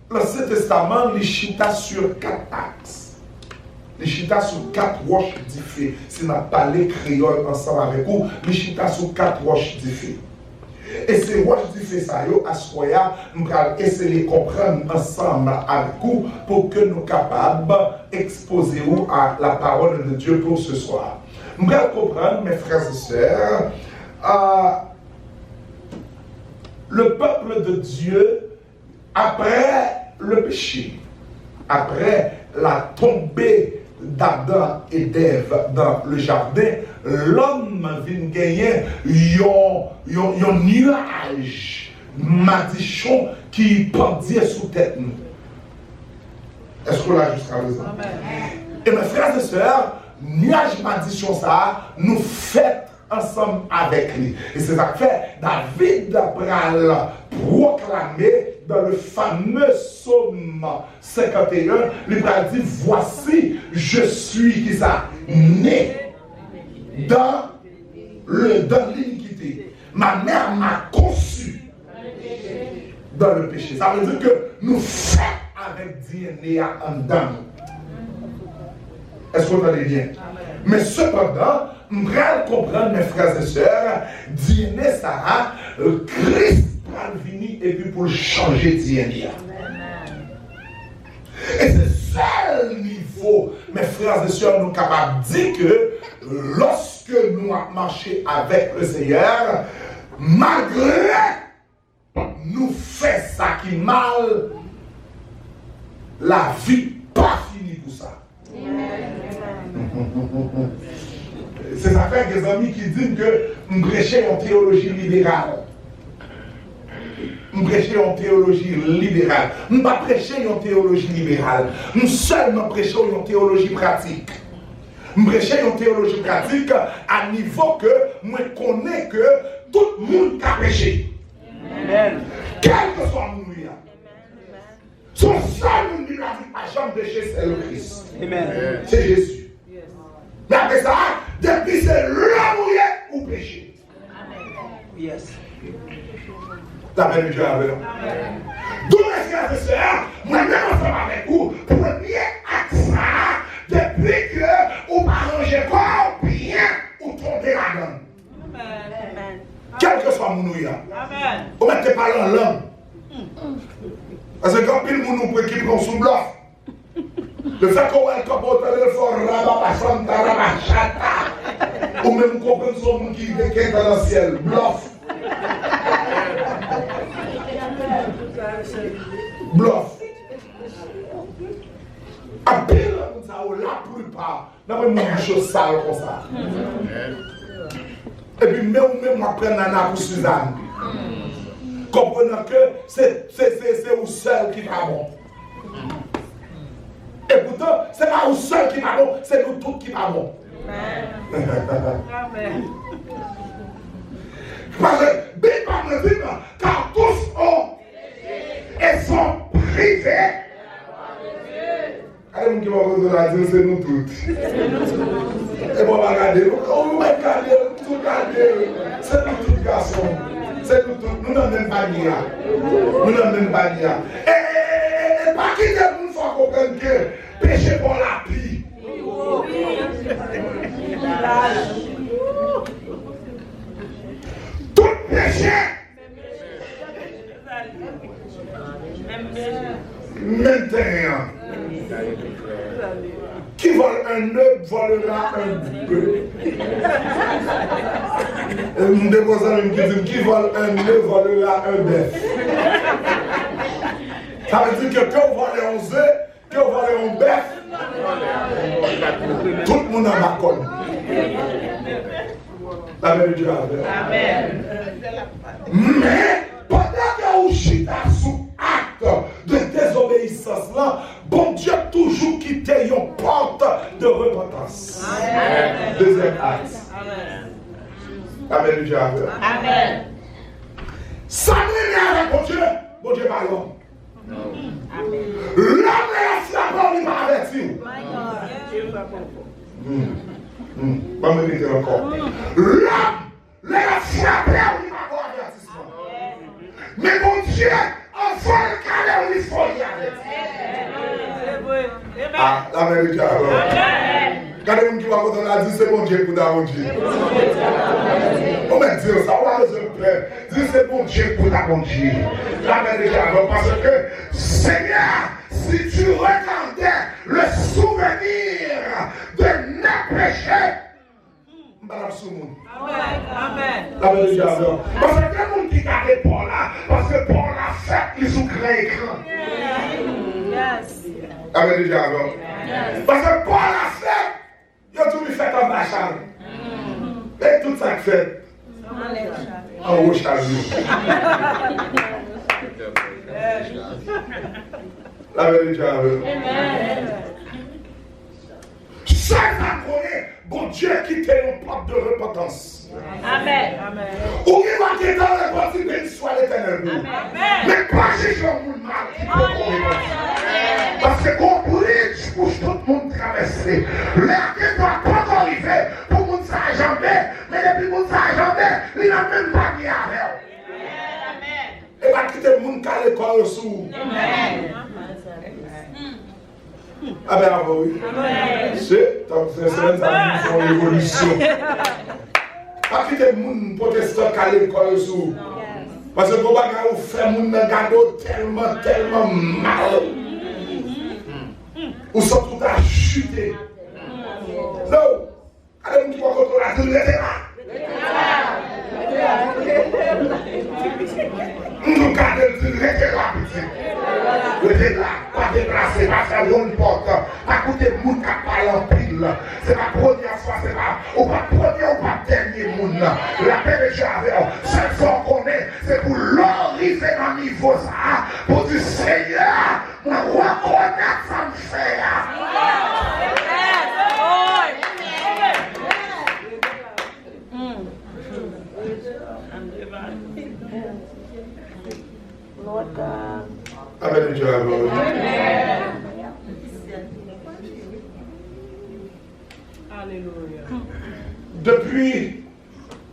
l'Ancien Testament, les chita sur 4 axes. Les chita sur 4 roches différentes. Si on a parlé créole ensemble avec vous, les chita sur 4 roches différentes. Et ces roches différentes, à ce moment-là, nous allons essayer de comprendre ensemble avec vous pour que nous soyons capables d'exposer à la parole de Dieu pour ce soir. Nous allons comprendre, mes frères et sœurs, le peuple de Dieu, après le péché, après la tombée d'Adam et d'Ève dans le jardin, l'homme vient gagner un nuage madichon qui pendait sous tête nous. Est-ce que là jusqu'à présent? Et mes frères et sœurs, nuage madichon ça nous fait ensemble avec lui. Et c'est ça que fait David pral proclamer dans le fameux psaume 51, il va dire voici, je suis qui ça né dans l'iniquité. Ma mère m'a conçu dans le péché. Ça veut dire que nous faisons avec DNA en dedans. Est-ce que vous entendez bien? Mais cependant, nous allons comprendre, mes frères et sœurs, DNA ça, Christ va venir et puis pour changer DNA. Et c'est seul niveau, mes frères et sœurs, nous sommes capables de dire que lorsque nous marchons avec le Seigneur, malgré nous faisons ça qui mal, la vie pas finie pour ça. C'est ça fait des amis qui disent que nous prêchons en théologie libérale. Nous prêchons en théologie libérale. Nous ne pas prêcher en théologie libérale. Nous seulement prêchons en théologie pratique. Nous prêchons en théologie pratique à niveau que moi connais que tout le monde a prêché. Amen. Quel que soit mon nom. Son seul monde qui n'a pas jamais péché, c'est le Christ. Amen. C'est Jésus. Mais après ça, depuis c'est l'homme ou péché. Yes. La même Dieu avec nous. D'où mes frères et sœurs, moi-même ensemble avec vous, premier accent, depuis que vous arrangez pas bien, vous tombez là-dedans. Amen. Quel que soit mon nom, vous ne mettez pas dans l'homme. Parce que quand il y a des gens qui prennent sous bluff, le fait qu'on ait un capot de téléphone, ou même qu'on prenne son monde qui est dans le ciel, bluff. Bluff. À pile, la plupart, n'a pas une chose sale comme ça. Et puis, même après, Nana pour Suzanne. Comprenant que c'est vous seul qui va bon. Et pourtant, c'est pas vous seul qui va bon, c'est nous tous qui va bon. Amen. Parce que, car tous ont et sont privés. Allez, qui va vous dire, c'est nous tous. Et bon, regardez, on va regarder, tout regarder, c'est nous tous garçons. C'est nous tous, nous n'avons même pas dit. Nous n'avons même pas dit. Et pas qui une fois comprendre que péché pour la vie. Tout péché. Maintenant, qui vole un œuf volera un bœuf. Nous déposons une question, qui vole un œuf volera un bœuf. Ça veut dire que quand vous volez un œuf, quand vous volez un bœuf, tout le monde a ma conne. La même Dieu avec. Amen. Mais pendant que vous chitez sous acte de désobéissance là, bon Dieu toujours quitté une porte de repentance. Amen. Deuxième acte. Amen. Amen Dieu avec. Amen. Ça n'est avec bon Dieu pardon. L'homme est frappé, il m'a averti. Je vais me répéter encore. L'homme est frappé, il m'a avertissement. Mais mon Dieu, enfant le calé, il faut y avertir. Ah, la même Dieu alors. Regardez-moi qui va vous donner la dit, c'est bon Dieu pour d'arranger. On va dire ça, on va le plaire. Dis c'est bon Dieu pour d'arranger. La même Dieu alors, parce que Seigneur, si tu regardais le souvenir de nos péchés, Amen. La même Dieu alors. Parce que tout le monde qui garde Paul là, parce que Paul a fait les sous grand écran. La même Dieu alors. Parce que Paul a fait. Il a tout fait en bachar. Et tout ça fait. En haut chariot. La vérité avec. Chaque année, bon Dieu quitte une porte de repentance. Amen. Ou il va quitter la porte de soit l'éternel. Mais pas juger le monde mal. Parce que qu'on bridge pour tout le monde traverser. L'air qui doit pas arriver pour le monde s'ajamber. Mais depuis le monde s'ajamber, il n'a même pas mis à faire. Et va quitter le monde qui a l'école sous. Ah ben oui. C'est donc c'est ça font l'évolution. Pas quitter moun protestant à l'école sous. Parce que vous avez fait moun gado tellement mal. Ou sont tout à chuter. Non. Allez, vous pouvez contrôler la télé là. Nous gardons le télé là, petit. Le télé là, pas déplacer, pas faire une porte, pas écouter le monde qui parle en pile. C'est pas première fois, c'est pas, ou pas premier ou pas dernier monde. La paix de Dieu avec eux, seul fois qu'on est, c'est pour l'oriver dans le niveau ça, pour dire Seigneur, moi, reconnaître ça me fait. Amen. Dieu Alléluia. Depuis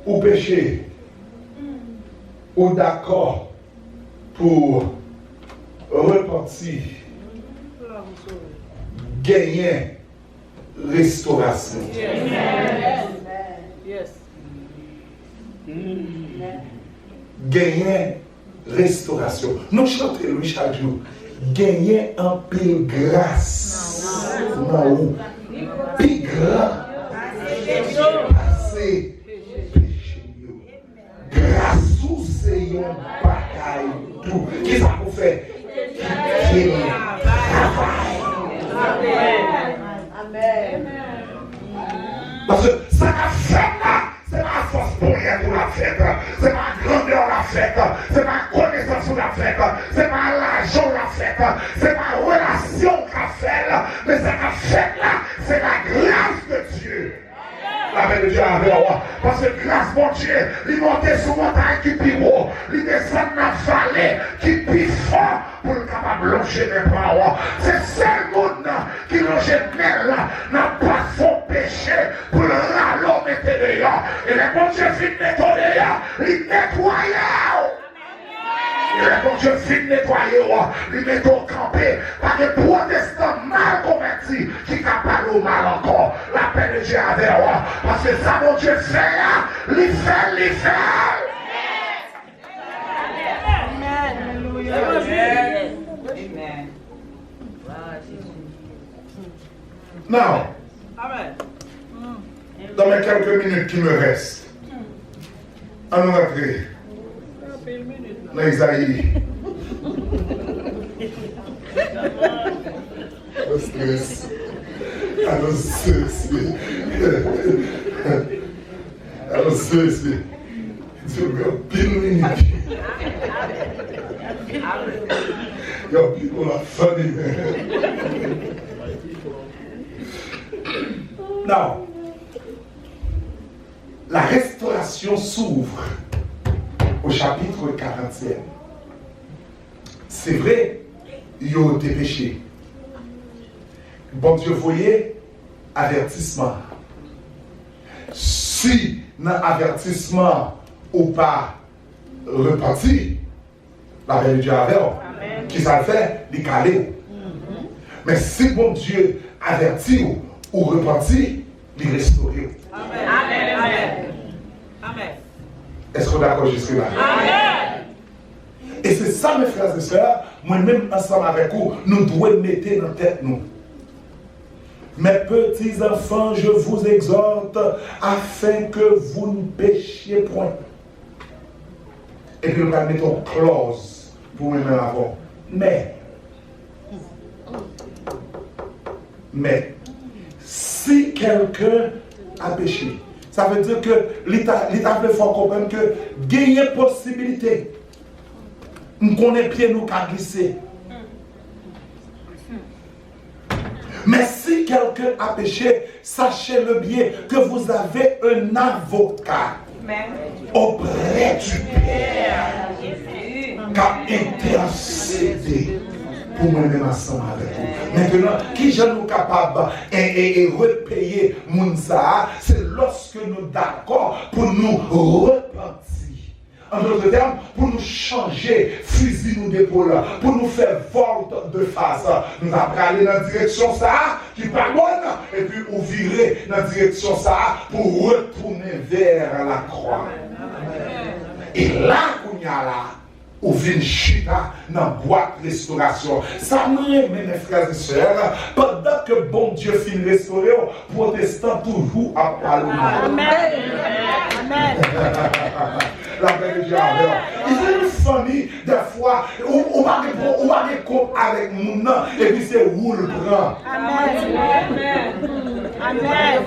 au péché, ou d'accord pour repentir, gagner restauration. Gagner restauration. Nous chantons le chaque jour. Gagner un pile grâce. Non. Pile grâce. Passer péché. Grâce ou c'est un bagaille tout. Qu'est-ce que vous faites? Amen. Parce que ça a fait là. C'est pas force pour rien pour la fête, c'est pas grandeur la fête, c'est pas connaissance pour la fête, c'est pas l'argent la fête, c'est pas relation qu'a fait, mais ça qu'a fait là, c'est la grâce de Dieu. La paix de Dieu avec moi. Parce que grâce mon Dieu, il montait sur montagne qui pire, il descend dans la vallée qui pire fort pour le capable de longer mes paroles. C'est seul monde qui longe mêle n'a pas son péché pour le râler mettre dehors. Et le bon Dieu finit de nettoyer, il nettoie. Et le bon Dieu finit de nettoyer, il met au campé par des protestants mal convertis qui capable au mal encore. La paix de Dieu avec moi. Parce que ça, mon Dieu fait, il fait. Amen. Now, dans les quelques minutes qui me restent, on va entrer dans Isaïe. Alors, c'est Your people are funny, man. Now, la restauration s'ouvre au chapitre 40e. C'est vrai, il y a des péchés. Bon Dieu, voyez, avertissement. Si dans avertissement ou pas repenti, la paix de Dieu avec vous. Qui ça fait? Les calés. Mais si bon Dieu avertit ou repenti, les restaurer. Amen. Est-ce qu'on est d'accord jusque-là? Amen. Et c'est ça, mes frères et sœurs, moi-même ensemble avec vous, nous devons mettre dans la tête nous. Mes petits enfants, je vous exhorte afin que vous ne péchiez point. Et puis nous allons mettre une clause pour nous avoir. Mais, si quelqu'un a péché, ça veut dire que l'État peut faire comprendre que gagner possibilité, nous connaissons pied nous qu'à glisser. Mais si quelqu'un a péché, sachez-le bien que vous avez un avocat auprès du Père qui a intercédé pour moi-même ensemble avec vous. Maintenant, qui je nous capable et repayer Mounsa, c'est lorsque nous d'accord pour nous repentir en d'autres termes, pour nous changer, fusil nous d'épaule, pour nous faire volte de face. Nous allons aller dans la direction ça, qui n'est pas bonne, et puis on virer dans la direction ça, pour retourner vers la croix. Et là, qu'on y a là, ou vin chita dans la boîte restauration. Ça m'aime, mes frères et sœurs, pendant que bon Dieu finit restaurer, protestant toujours à parler. Amen. Amen. La paix de Dieu avec. Il est une famille, des fois, on va des comptes avec mon nom, et puis c'est où le prend. Amen. Amen.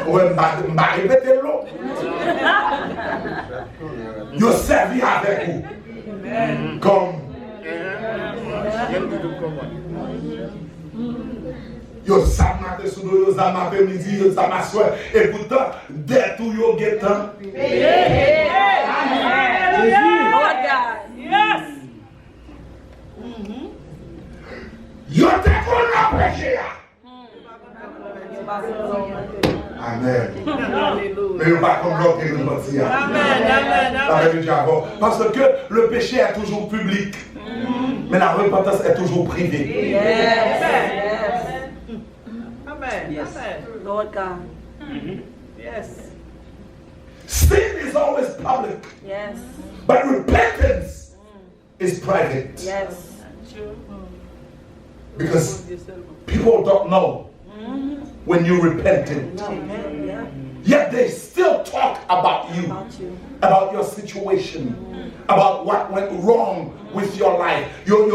Ouais, je vais répéter l'autre. Yo servi avec vous. Comme yo samate sous yo samate midi, yo samate soir. Et pourtant, dès tout yo getan. Yo te kon péché. Amen. Mais nous pas comme l'autre qui nous mentit. Parce que le péché est toujours public. Mais la repentance est toujours privée. Yes. Amen. Yes. Lord God. Yes. Sin is always public. Yes. But repentance is private. Yes. Because people don't know when you repented. Yet they still talk about you, about your situation, about what went wrong with your life. Yo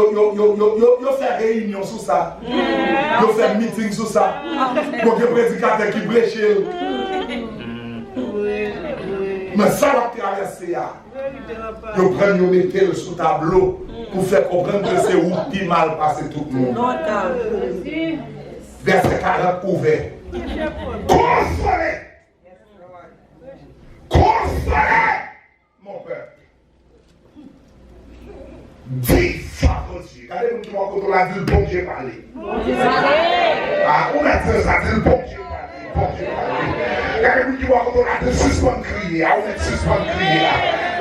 fait réunion sur ça. Yo fait meeting sur ça. Yo fait prédicateur qui prêche. Mais ça va traverser. Yo prennent yo mettez sous tableau pour faire comprendre que c'est où qui mal passé tout le monde. Verset 40 ouvert. Consolez! Consolez! Mon peuple. Dis ça pour Dieu. Regardez-vous qui m'a dit on a dit le bon Dieu parler. Ah, on a dit ça, dit le bon Dieu parler. Bon Dieu parler. Regardez-vous qui m'a dit on a dit suspendre crier. On a dit suspendre crier.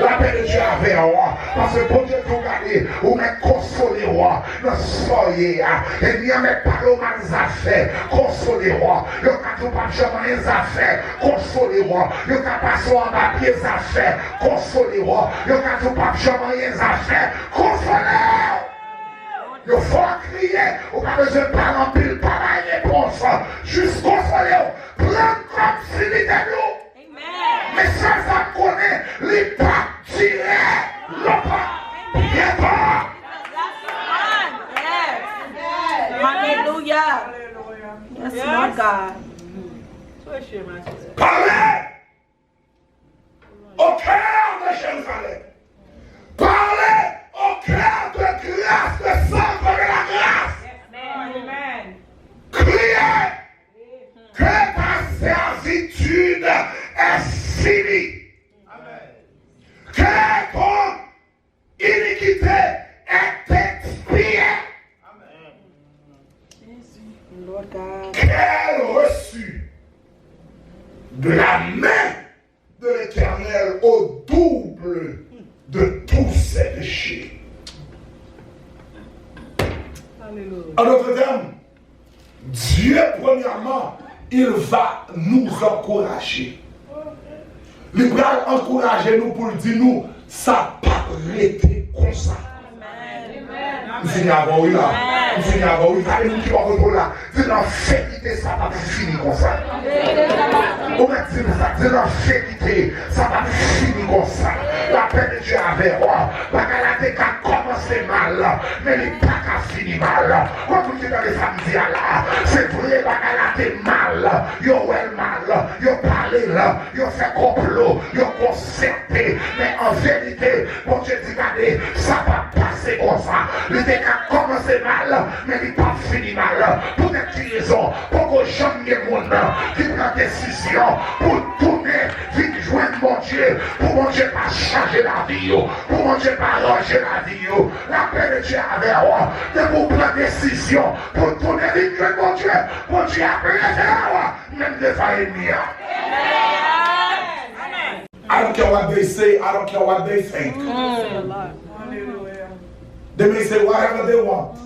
La paix de Dieu avec moi. Parce que bon Dieu te regarde, on m'a consolé moi. Nous soyez. Et n'y a même pas de mal affaires. Consolez-moi. Le cas où pas jamais les affaires. Consolez-moi. Le cas pas en bas pieds affaires. Consolez-moi. Le cas où pas jamais les affaires. Consolez-moi. Il faut crier. On n'a besoin de parler en pile, pas la réponse. Juste consolez-moi. Prendre comme si il était nous. Mais ça connaît les pas tirés, le pas, bien pas. Hallelujah. Yes, Lord God. Parlez au cœur de Jérusalem. Parlez au cœur de grâce, de sang de la grâce. Amen. Criez que ta servitude est finie. Que ton iniquité est expiée. Qu'elle reçut de la main de l'Éternel au double de tous ses péchés. En d'autres termes, Dieu, premièrement, il va nous encourager. Il va encourager nous pour dire nous, ça n'a pas été comme ça. Nous finissons avant oui là. Nous finissons avant oui. Allez, nous qui va retourner là. C'est la vérité, ça va finir comme ça. On va dire ça. C'est la vérité, ça va finir comme ça. La paix de Dieu avec moi. La galate qui a commencé mal, mais il n'est pas qu'à finir mal. Quand vous êtes dans les samedis là, c'est vrai, la galate mal. Yo well mal. Yo parlé là. Yo fait complot. Yo concerté. Mais en vérité, bon Dieu dit, regardez, ça va passer comme ça. Il était qu'à commencer mal, mais il n'est pas fini mal. Pour des raisons, pour que jamais le monde qui prend décision pour tourner, vite joindre mon Dieu, pour mon Dieu pas changer la vie, pour mon Dieu pas ranger la vie. La paix de Dieu avec moi, de vous prendre décision pour tourner, vite joindre mon Dieu a préféré même devant l'ennemi. I don't care what they say. I don't care what they think. They may say whatever they want.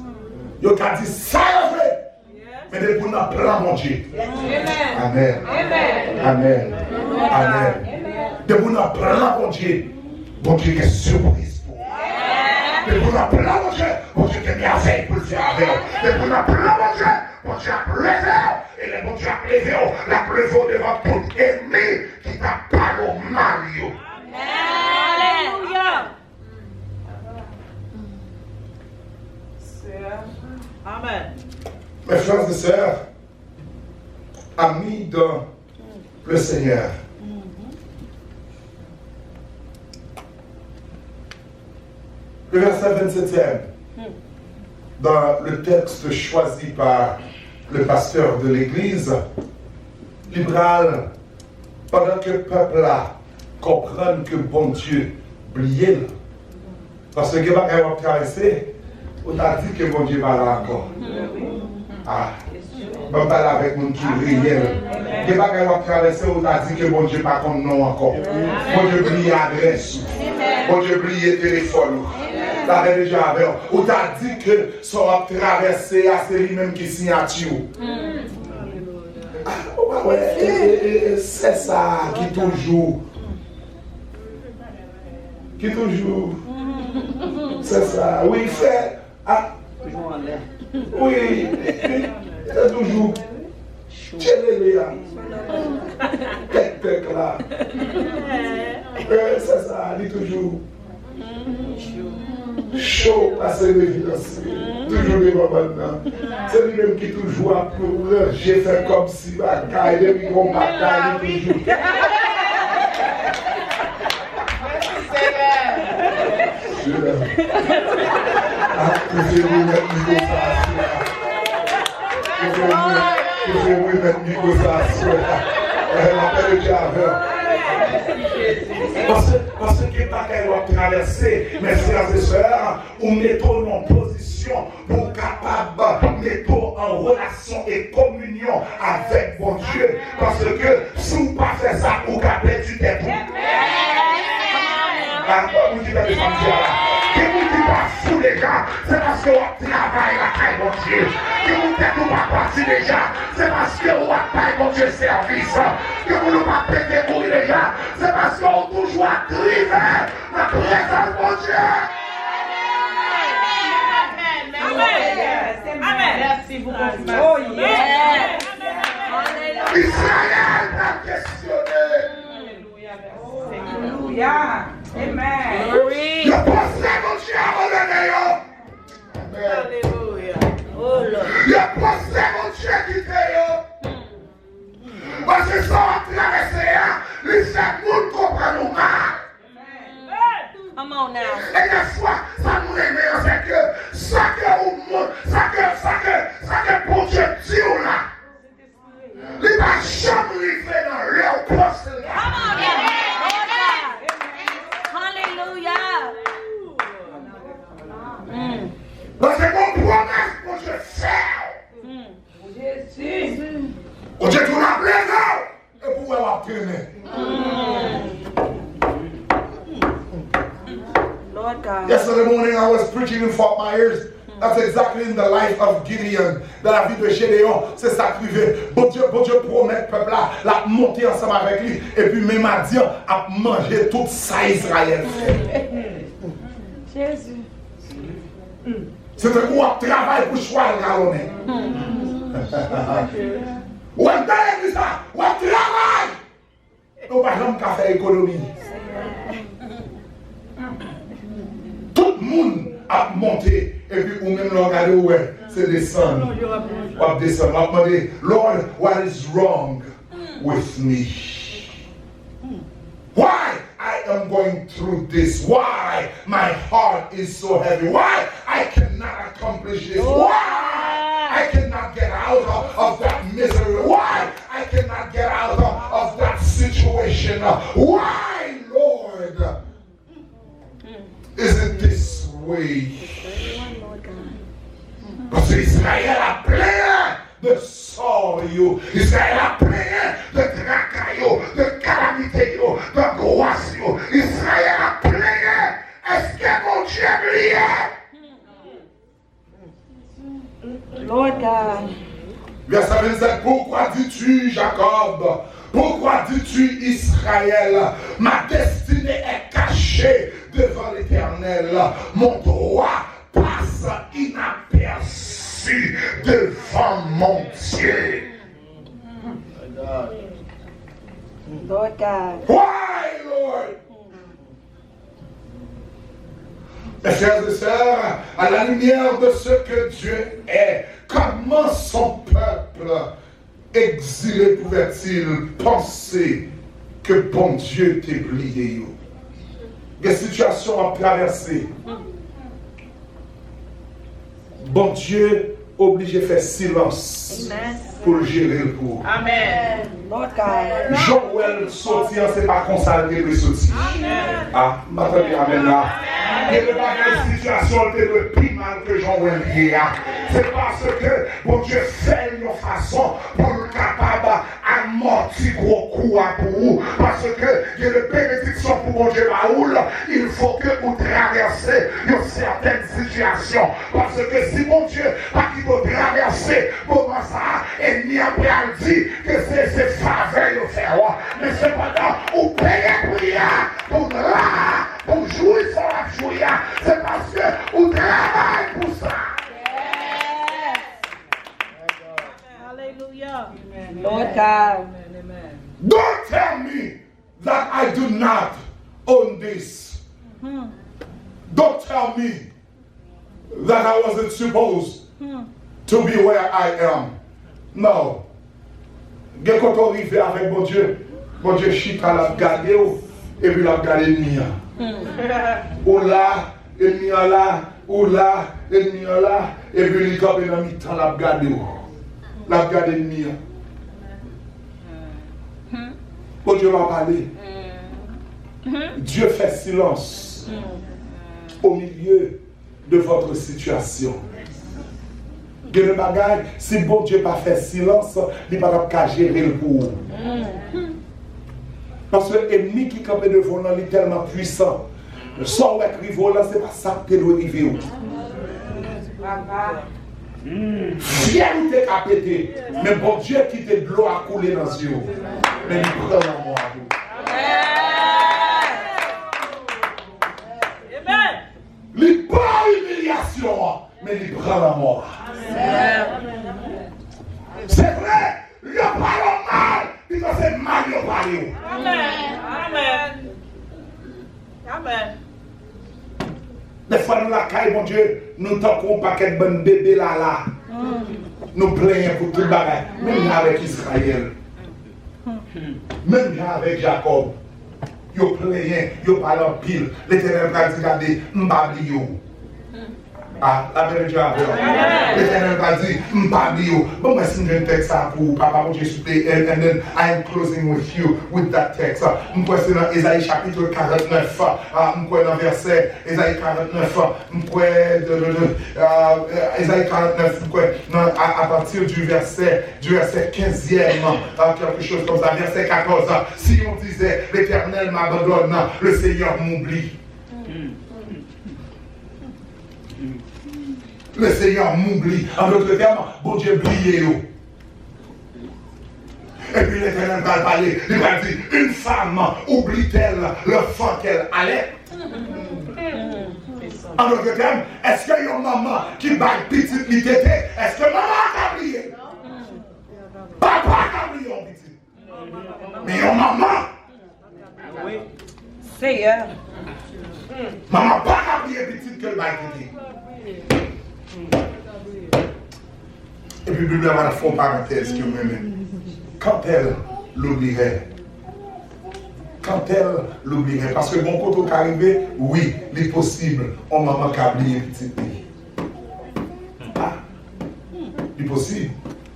You can decide it. Mais they put not plan mon Dieu. Amen. Amen. Amen. They put not plan mon Dieu. Mon Dieu est surprise pour vous. They put not plan mon Dieu. Mon Dieu est merveille pour le faire avec vous. They put not plan mon Dieu. Mon Dieu a plaisir. Et le bon Dieu a plaisir. La plaisir devant tout ennemi qui t'a pas au Mario. Alléluia. Amen. Mes frères et sœurs, amis dans le Seigneur, le verset 27e, dans le texte choisi par le pasteur de l'église, libéral, pendant que le peuple là comprend que bon Dieu brille, parce que vous avez traversé, on a dit que bon Dieu va là encore. Ah, je vais parler avec mon qui brille. Vous avez traversé, on a dit que bon Dieu pas comme non encore. Bon Dieu brille adresse, bon Dieu brille téléphone. Là déjà avec, on t'a dit que ça va traverser, c'est lui-même qui signature. Ouais, c'est ça qui toujours. C'est ça. Oui, il fait. Ah, oui, c'est toujours. Tchéléléa. Tec là. C'est ça, il est toujours. Chaud à ses évidences. Toujours les moments maintenant. C'est lui-même qui toujours a pour j'ai fait comme si bataille, depuis qu'on bataille, toujours. Parce que pas qu'elle va traverser, mes frères et sœurs, on met en position pour capable mettre en relation et communion avec bon Dieu. Parce que si vous ne pas faire ça, vous avez perdu des bouts. Vous dites à des femmes que vous dites pas sous les gens, c'est parce que vous travaillez la caille bon Dieu. Que vous n'êtes pas parti déjà, c'est parce que vous avez bon Dieu service. Que vous ne pas péter pour les gens, c'est parce que vous toujours arrivé la présence bon Dieu. Amen. Merci beaucoup. Oh yeah. Israël t'a questionné. Alléluia. Amen. Le procès mon Dieu a redonné. Amen. Alléluia. Oh Lord. Le procès mon Dieu qui fait. Parce que ça va traverser, les gens comprennent nous mal. Come on now. Et des fois, ça nous énerve, c'est que ça que bon Dieu dit là, il va jamais arriver dans leur poste. Come on now. Hallelujah. Parce que mon promesse, mon Dieu fait. Mon Dieu tout la plaisir et pour la tenir. Lord God. Yesterday morning I was preaching in Fort Myers. That's exactly in the life of Gideon. Dans la vie de Gédéon, c'est ça qui arrive. Bon Dieu promet le peuple là, la monter ensemble avec lui. Et puis même à dire, à manger tout ça Israël. Jésus. C'est un coup à travail pour choisir le galonnet. Ou un tel ça, ou un travail. Nous pas jamais qu'à faire économie. Tout le monde a monté et puis ou même regarder ouais, c'est descendre. On va descendre. On va demander, Lord, what is wrong with me? Why I am going through this? Why my heart is so heavy? Why I cannot accomplish this? Why I cannot get out of that misery? Why I cannot get out of that situation? Why, Lord, is it this way? Parce qu'Israël a plein de sorts, Israël a plein de tracailles, de calamités, d'angoisse. Verset 27, pourquoi dis-tu Jacob? Pourquoi dis-tu Israël? Ma destinée est cachée devant l'Éternel. Mon droit passe inaperçu devant mon Dieu. Lord God. Why, Lord? Mes frères et sœurs, à la lumière de ce que Dieu est, comment son peuple exilé pouvait-il penser que bon Dieu t'ait oublié? Des situations à traverser. Bon Dieu obligé de faire silence pour gérer le pour. Amen. Lord God. Joël sortir, c'est pas consacré de sortir. Ah, m'attendez, amen là. Et le bagage de situation était le plus mal que Joël dit. C'est parce que bon Dieu fait une façon pour le capable amortir gros coup à vous. Parce que il y a une bénédiction pour mon Dieu Raoul. Il faut que vous traversez une certaine situation. Parce que si mon Dieu pas qu'il faut traverser comment ça, et ni après elle dit que c'est faveur de faire. Mais cependant, vous payez prière pour là, pour jouir sur la joie. C'est parce que vous travaillez pour ça. Hallelujah. Lord God. Don't tell me that I do not own this. Don't tell me that I wasn't supposed to be where I am. No. Quand on arrive avec bon Dieu chita l'a gardé et puis l'a gardé l'ennemi. Ou là, l'ennemi là, ou là, l'ennemi là, et puis il campe dans mi-temps l'a gardé. L'a gardé l'ennemi. Bon Dieu va parler. Dieu fait silence au milieu de votre situation. De le bagage, si bon Dieu pas fait silence, il ne va pas gérer le pour. Parce que l'ennemi qui campe devant nous est tellement puissant. Sans être volant, ce n'est pas ça que tu dois arriver. Fierté a pété, mais bon Dieu qui te de l'eau à couler dans les yeux. Mais il prend la mort à vous. Il prend l'humiliation, mais il prend la mort. C'est vrai, il parle mal, il c'est mal, il parle. Amen. Amen. Des fois, nous la caille, mon Dieu, nous t'en un paquet de bon bébé là. Nous plaignons pour tout le bagage. Même avec Israël. Même avec Jacob. Yo plaignent, yo parlent en pile. L'Éternel va dire, regardez, m'babli yo. Ah, la vérité à vous. L'Éternel va dire, m'babli yo. Bon, moi, si je texte ça pour Papa, mon Dieu, and then I am closing with you with that text. M'kwa c'est dans Ésaïe chapitre 49. M'kwa dans verset Ésaïe 49. M'kwa Ésaïe 49. M'kwa à partir du verset 15e. Quelque chose comme ça. Verset 14. Si on disait, l'Éternel m'abandonne, le Seigneur m'oublie. Le Seigneur m'oublie. En d'autres termes, bon Dieu oublié. Et puis l'Éternel va parler. Il va dire, une femme oublie-t-elle l'enfant qu'elle allait? En d'autres termes, est-ce qu'il y a une maman qui bat petite li tété? Est-ce que maman a oublié? Papa a oublié en petit. Mais une maman. Oui. Seigneur. Maman pas oublié petite qu'elle bat tété. Et puis, Bible va faire une parenthèse qui me quand elle l'oublierait. Quand elle l'oublierait. Parce que bon côté qui arrivé, oui, il est possible. On maman qui a oublié petit petit. Ah, il est possible.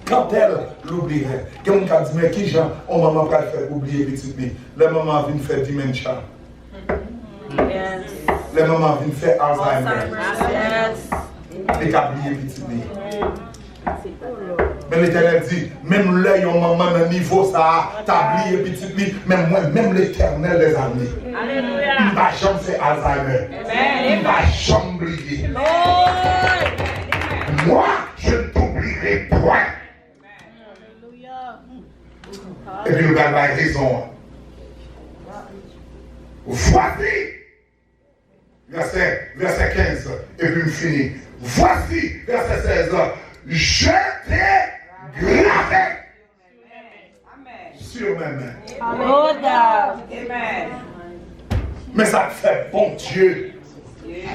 Quand elle l'oublierait. Quelqu'un qui a dit, mais qui Jean, on maman qui a fait oublier petit petit. La maman vient faire dementia. La maman vient faire Alzheimer. Et qui a oublié petit petit. Mais l'Éternel dit, même là, yon maman dans niveau ça, t'as oublié petit petit, même moi, même l'Éternel des armées. Alléluia. Il va jamais faire Alzheimer. Il va jamais oublier. Moi, je ne t'oublierai les points. Et puis nous avons raison. Voici, verset 15, et puis nous finissons. Voici, verset 16, je t'ai gravé sur mes mains. Amen. Mais ça fait bon Dieu.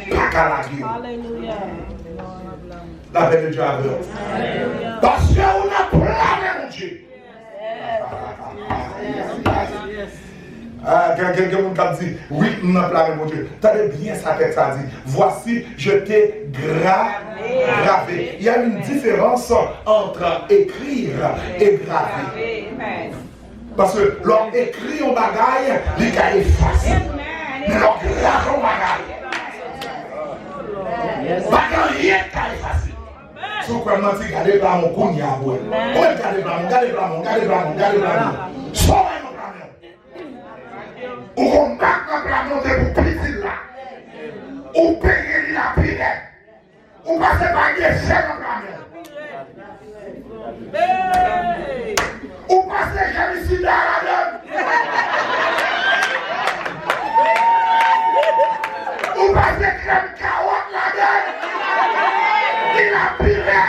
Pas qu'à la gueule. Alléluia. La paix de Dieu avec nous. Parce qu'on a plein mon Dieu. Quelqu'un qui dit, oui, nous avons plein mon Dieu. Tenez bien ça texte ça dit. Voici, je t'ai gravé. Il y a une différence entre écrire et graver. Parce que l'on écrit au bagaille, il y a effacé. Mais l'on grave au bagaille. Bagaille, il y a effacé. Si vous pouvez me dire, regardez là mon coup, il y a un bois. Regardez là mon. Sortez mon blanc. Ou qu'on bat mon blanc de pour petit là. Ou payer la pire. Ou passer par les chaînes mon blanc. Ou passer j'avais à la donne. Ou passer crème carotte la donne. Il a piré.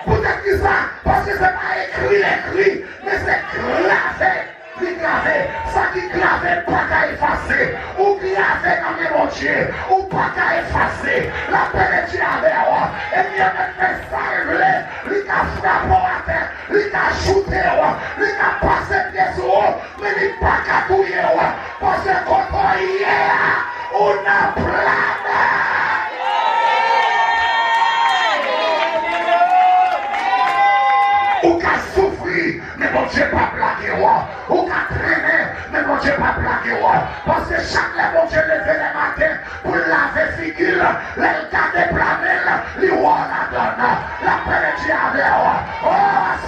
Peut-être que ça, parce que c'est pas écrit, mais c'est gravé. Puis gravé, ça qui gravé, pas qu'à effacer. Ou gravé dans les mon Dieu, ou pas qu'à effacer. La paix de Dieu avec moi. Et bien, fait ça révéler. Il a frappé à terre, il a shooté, il a passé pied sur haut, mais il n'a pas qu'à touiller. Parce que quand on y est, on a plané. Ou qu'a souffrir, mais mon Dieu pas plaqué. Ou qu'a traîner, mais mon Dieu pas plaqué. Parce que chaque fois, mon Dieu levé le matin pour laver figure, le cas de planète, lui la donne. La paix de Dieu avec moi. Oh,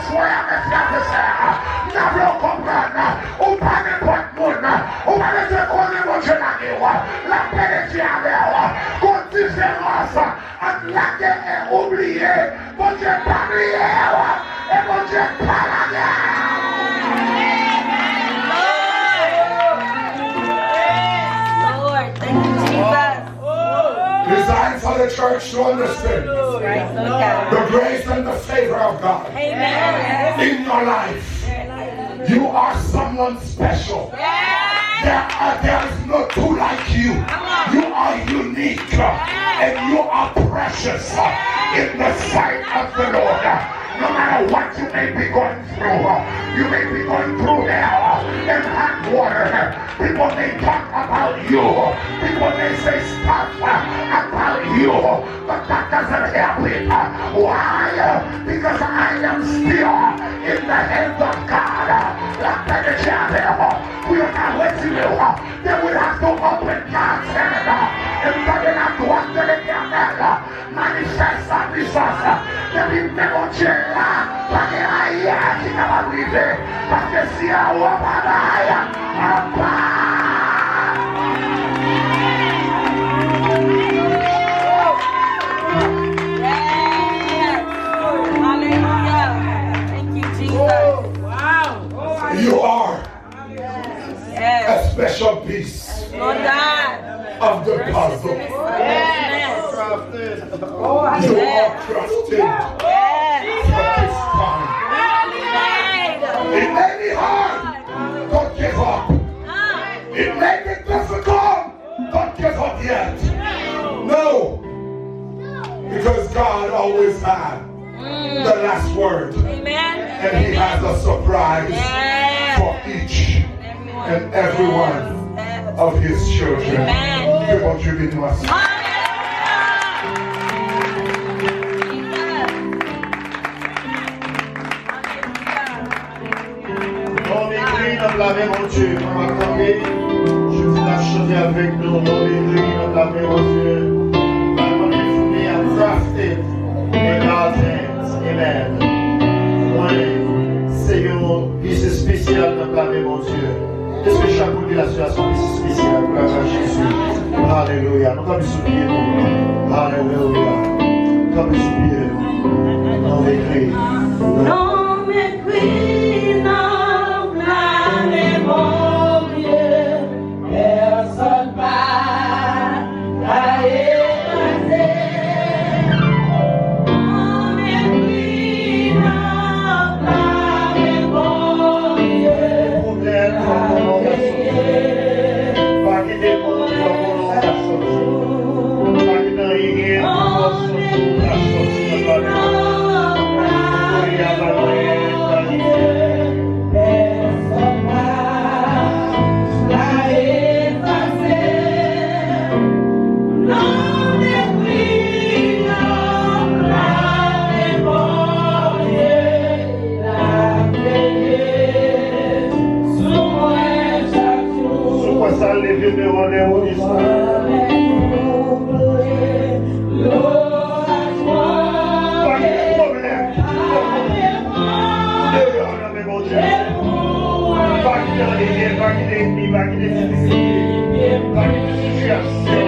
soyez mes frères et sœurs. Nous devons comprendre. Ou pas n'importe monde. Ou pas de Dieu connaît mon Dieu la paix de Dieu avec moi. Qu'on différence entre la guerre et oublier. Mon Dieu pas oublié. Et mon Dieu pas la guerre. Lord, thank you, Jesus. Designed for the church to understand the grace and the favor of God in your life. You are someone special. There is no two like you. You are unique and you are precious in the sight of the Lord. No matter what you may be going through, you may be going through hell and hot water. People may talk about you. People may say stuff about you, but that doesn't help it. Why? Because I am still in the hands of God. We are not letting you. They would have to open God's hand and they have to walk to the camera. Manifest sa puissance. Depuis mon Dieu là, parce que ailleurs qui n'a pas privé, parce que si à ou à bataille, à Hallelujah. Thank you, Jesus. Wow. You are a special piece Lord God. of the puzzle. Yes. You are trusted for this time. It may be hard. Don't give up. It may be difficult. Don't give up yet. No. Because God always has the last word. And He has a surprise for each and every one of His children. Que bon Dieu bénisse. On écrit dans la main, mon Dieu. On va camper. Je dis la chanter avec nous. On écrit dans la main, mon Dieu. On est à crafted in God's hands. Amen. Moi, c'est une vie spéciale dans la main, mon Dieu. Est-ce que chaque population a son vie spéciale? Gloire à Jésus. Alléluia. Nous sommes soupiers, nous. Alléluia. Nous sommes soupiers, nous. Non mépris. Non mépris, non blâme, mon Dieu, personne pas à effacer. Non mépris, non blâme, mon Dieu, Problème, non mépris. Pas quitter pour nous, non mépris. Pas quitter rien, non mépris. Ça lever de honneur au discours. Pas de problème. Mon Dieu. Pas de rien, pas d'ennemi, pas de difficulté, pas de situation.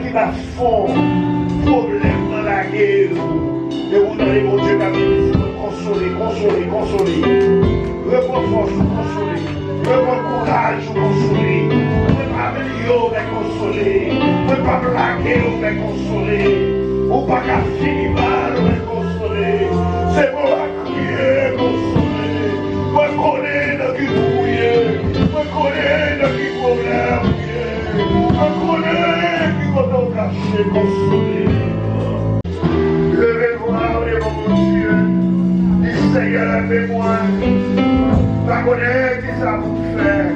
qui va fond, problème dans la guerre. Et vous allez, mon Dieu, consoler. Reprends force ou consoler. Reprends courage ou consoler. Ne pas venir ou consoler. Ne pas blaguer ou consoler. Ou pas qu'à finir mal ou consoler. C'est bon à crier, consoler. Moi connais de qui brouiller. Moi connais de qui problème. Moi connais qui va cacher, consoler. Levez-moi devant mon Dieu. Dis Seigneur, levez-moi. Pas connaître qui ça vous fait.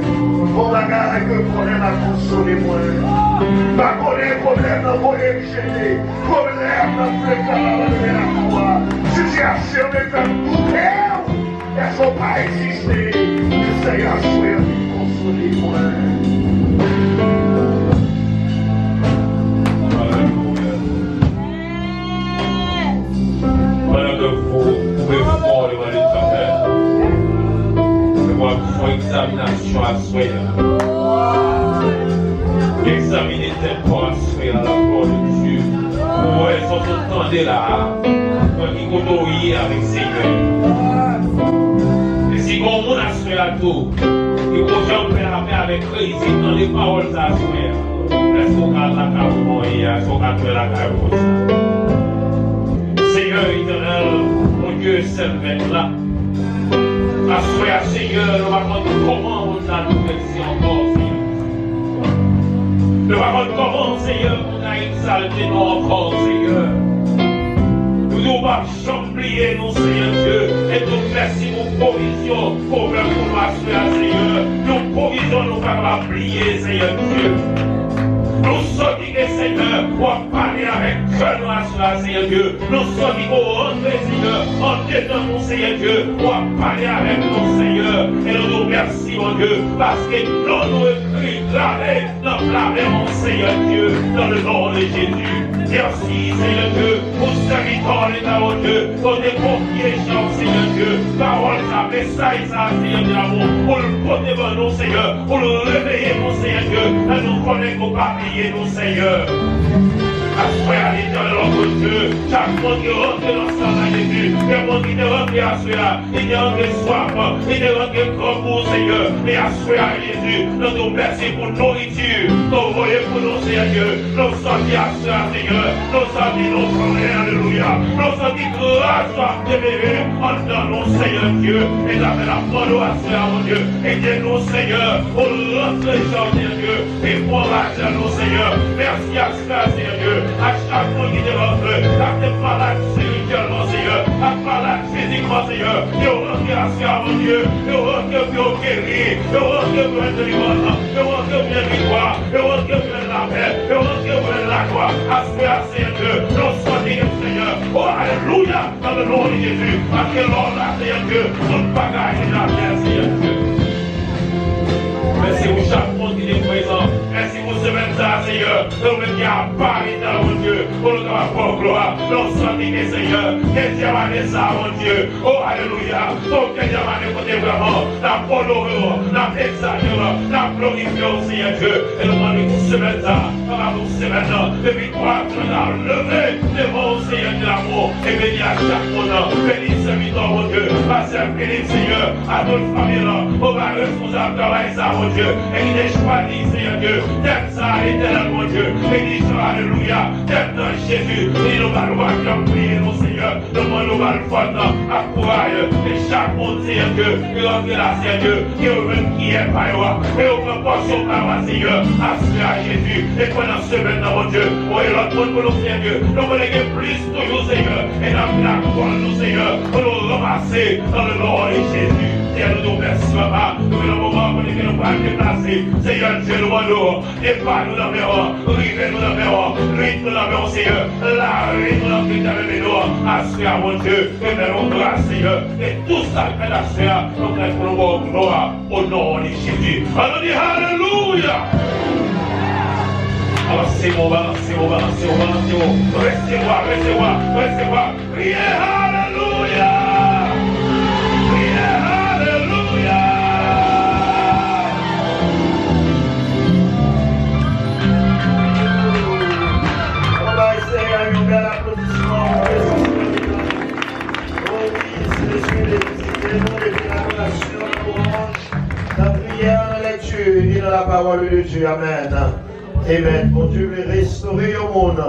Mon bagage que problème à consoler moi. Pas connaître problème dans vos gêner. Problème dans le la foi. Situation de faire douter. Elles ne sont pas exister. Le Seigneur souhaite consoler moi. Pendant que vous pouvez voir devant l'Éternel, je vois une examination à souhaiter. Examiner tes corps à souhaiter à la gloire de Dieu. Vous voyez, ils sont autant de là, quand ils côtoient avec le Seigneur. Et si on monde à souhaiter à tout, ils vont jamais faire avec Christ dans les paroles à souhaiter. Est-ce qu'on a la carrière, est-ce qu'on a la carrière? Seigneur éternel, mon Dieu, c'est le maître là. Assoyez, Seigneur, nous allons comment on a nous merci encore, Seigneur. Nous allons comment, Seigneur, on a exalté nous encore, Seigneur. Nous ne pouvons pas oublier, nous, Seigneur Dieu, et nous merci pour provision, pour faire pour nous assurer, Seigneur. Nous provision, nous ne pouvons pas oublier, Seigneur Dieu. Nous sommes Seigneur, pour parler avec cœur, nous assurer, Seigneur Dieu. Nous sommes pour entrer, Seigneur, en dedans, nous, Seigneur Dieu, pour parler avec nous, Seigneur. Et nous nous remercions, mon Dieu, parce que nous écrit clavé, nous clavé, mon Seigneur Dieu, dans le nom de Jésus. Merci, Seigneur Dieu, pour ce serviteur, mon Dieu, pour des confiés, Seigneur Dieu, parole, ça, message, ça, Seigneur Dieu, l'amour, pour le porter devant nous, Seigneur, pour le réveiller, mon Seigneur Dieu, et nous connaître pour pas plier, nous, Seigneur. Assoyez à l'Éternel, notre Dieu, chaque monde qui rentre dans sa main de Jésus, que monde qui te rentre à cela, il te rentre soif, il te rentre corps pour Seigneur, mais assoyez à Jésus, nous nous merci pour nourriture, nous voyons pour nous, Seigneur Dieu, nous sommes à cela, Seigneur, nous sommes nos frères, alléluia, nous sommes grâce à tes bébés, en dans nous, Seigneur Dieu, et avec la parole à cela, mon Dieu, aidez-nous, Seigneur, pour rentrer, Seigneur Dieu, et pour l'argent, nous, Seigneur, merci à cela, Seigneur Dieu. À chaque fois qu'il est rentré, à tes malades spirituellement, Seigneur, à malades physiquement, Seigneur, et au remerciement, mon Dieu, et au remerciement guéri, et au remerciement délivrance, et au remerciement victoire, et au remerciement la paix, et au remerciement la gloire, à ce que, Seigneur Dieu, nous soyons, Seigneur, oh, alléluia, dans le nom de Jésus, parce que l'on a, Seigneur Dieu, notre bagage est la terre, Seigneur Dieu. Merci pour chaque monde qui est présent. Merci pour ce matin, Seigneur. Nous qui a parlé dans mon Dieu. Pour nous avoir gloire. Nous sommes dignes, Seigneur. Deuxième année, ça, mon Dieu. Oh, alléluia. Donc, deuxième année, côté vraiment. La honoré, la exalté, la glorifié, Seigneur Dieu. Et nous demandons pour ce matin. Pour ce matin. De victoire, tu nous as levé devant, Seigneur de l'amour. Et béni à chaque monde. Béni serviteur, mon Dieu. Pasteur, béni, Seigneur. À notre famille, on va responsable travail, ça, mon Dieu. Et il est choisi, Seigneur Dieu, t'aimes ça, l'éternel, mon Dieu. Et il dit, alléluia, t'aimes dans Jésus. Et nous allons voir comme prier, mon Seigneur. Nous allons voir le fond, à courage. Et chaque monde, Seigneur Dieu, qui rentre là, Seigneur Dieu, qui est par toi. Et on peut portion par moi, Seigneur, à Jésus. Et pendant ce maintenant, mon Dieu, voyez l'autre monde pour nous, Seigneur Dieu. Nous voulons gagner plus toujours, Seigneur. Et dans la croix, nous, Seigneur, pour nous ramasser dans le nom de Jésus. Seigneur, nous remercions, papa. Nous venons au moment où nous allons déplacer. Seigneur Dieu, nous demandons, départ-nous dans le rive-nous dans le rite-nous dans le Seigneur, la rite-nous dans le nous, assurer à mon Dieu, et nous grâce, Seigneur, et tout ça fait l'assurer, nous allons pour gloire au nom de Jésus. Alors dit Alléluia. Balancez-moi, balancez-moi, balancez-moi, balancez-moi, restez-moi, restez-moi, restez-moi, priez Alléluia. Un bel applaudissement en présence de Dieu. Oh oui, c'est le Dieu des adorations. parole de Dieu. Amen. Amen. Bon Dieu veut restaurer au monde.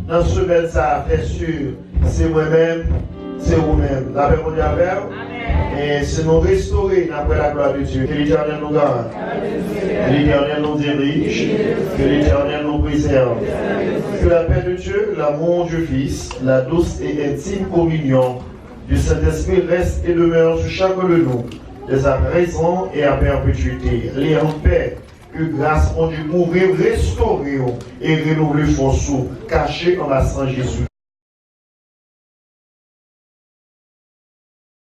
Dans ce bel ça, fait sûr. C'est moi-même, c'est vous-même. La paix mondiale avec vous. Et c'est nous restaurer après la gloire de Dieu. Que l'Éternel nous garde. Que l'Éternel nous dirige. Que l'Éternel nous préserve. Que la paix de Dieu, l'amour du Fils, la douce et intime communion du Saint-Esprit reste et demeure sur chacun de nous, dès à présent et à perpétuité. Les en paix, que grâce en Dieu pour restaurer et renouveler force cachée en la sang Jésus.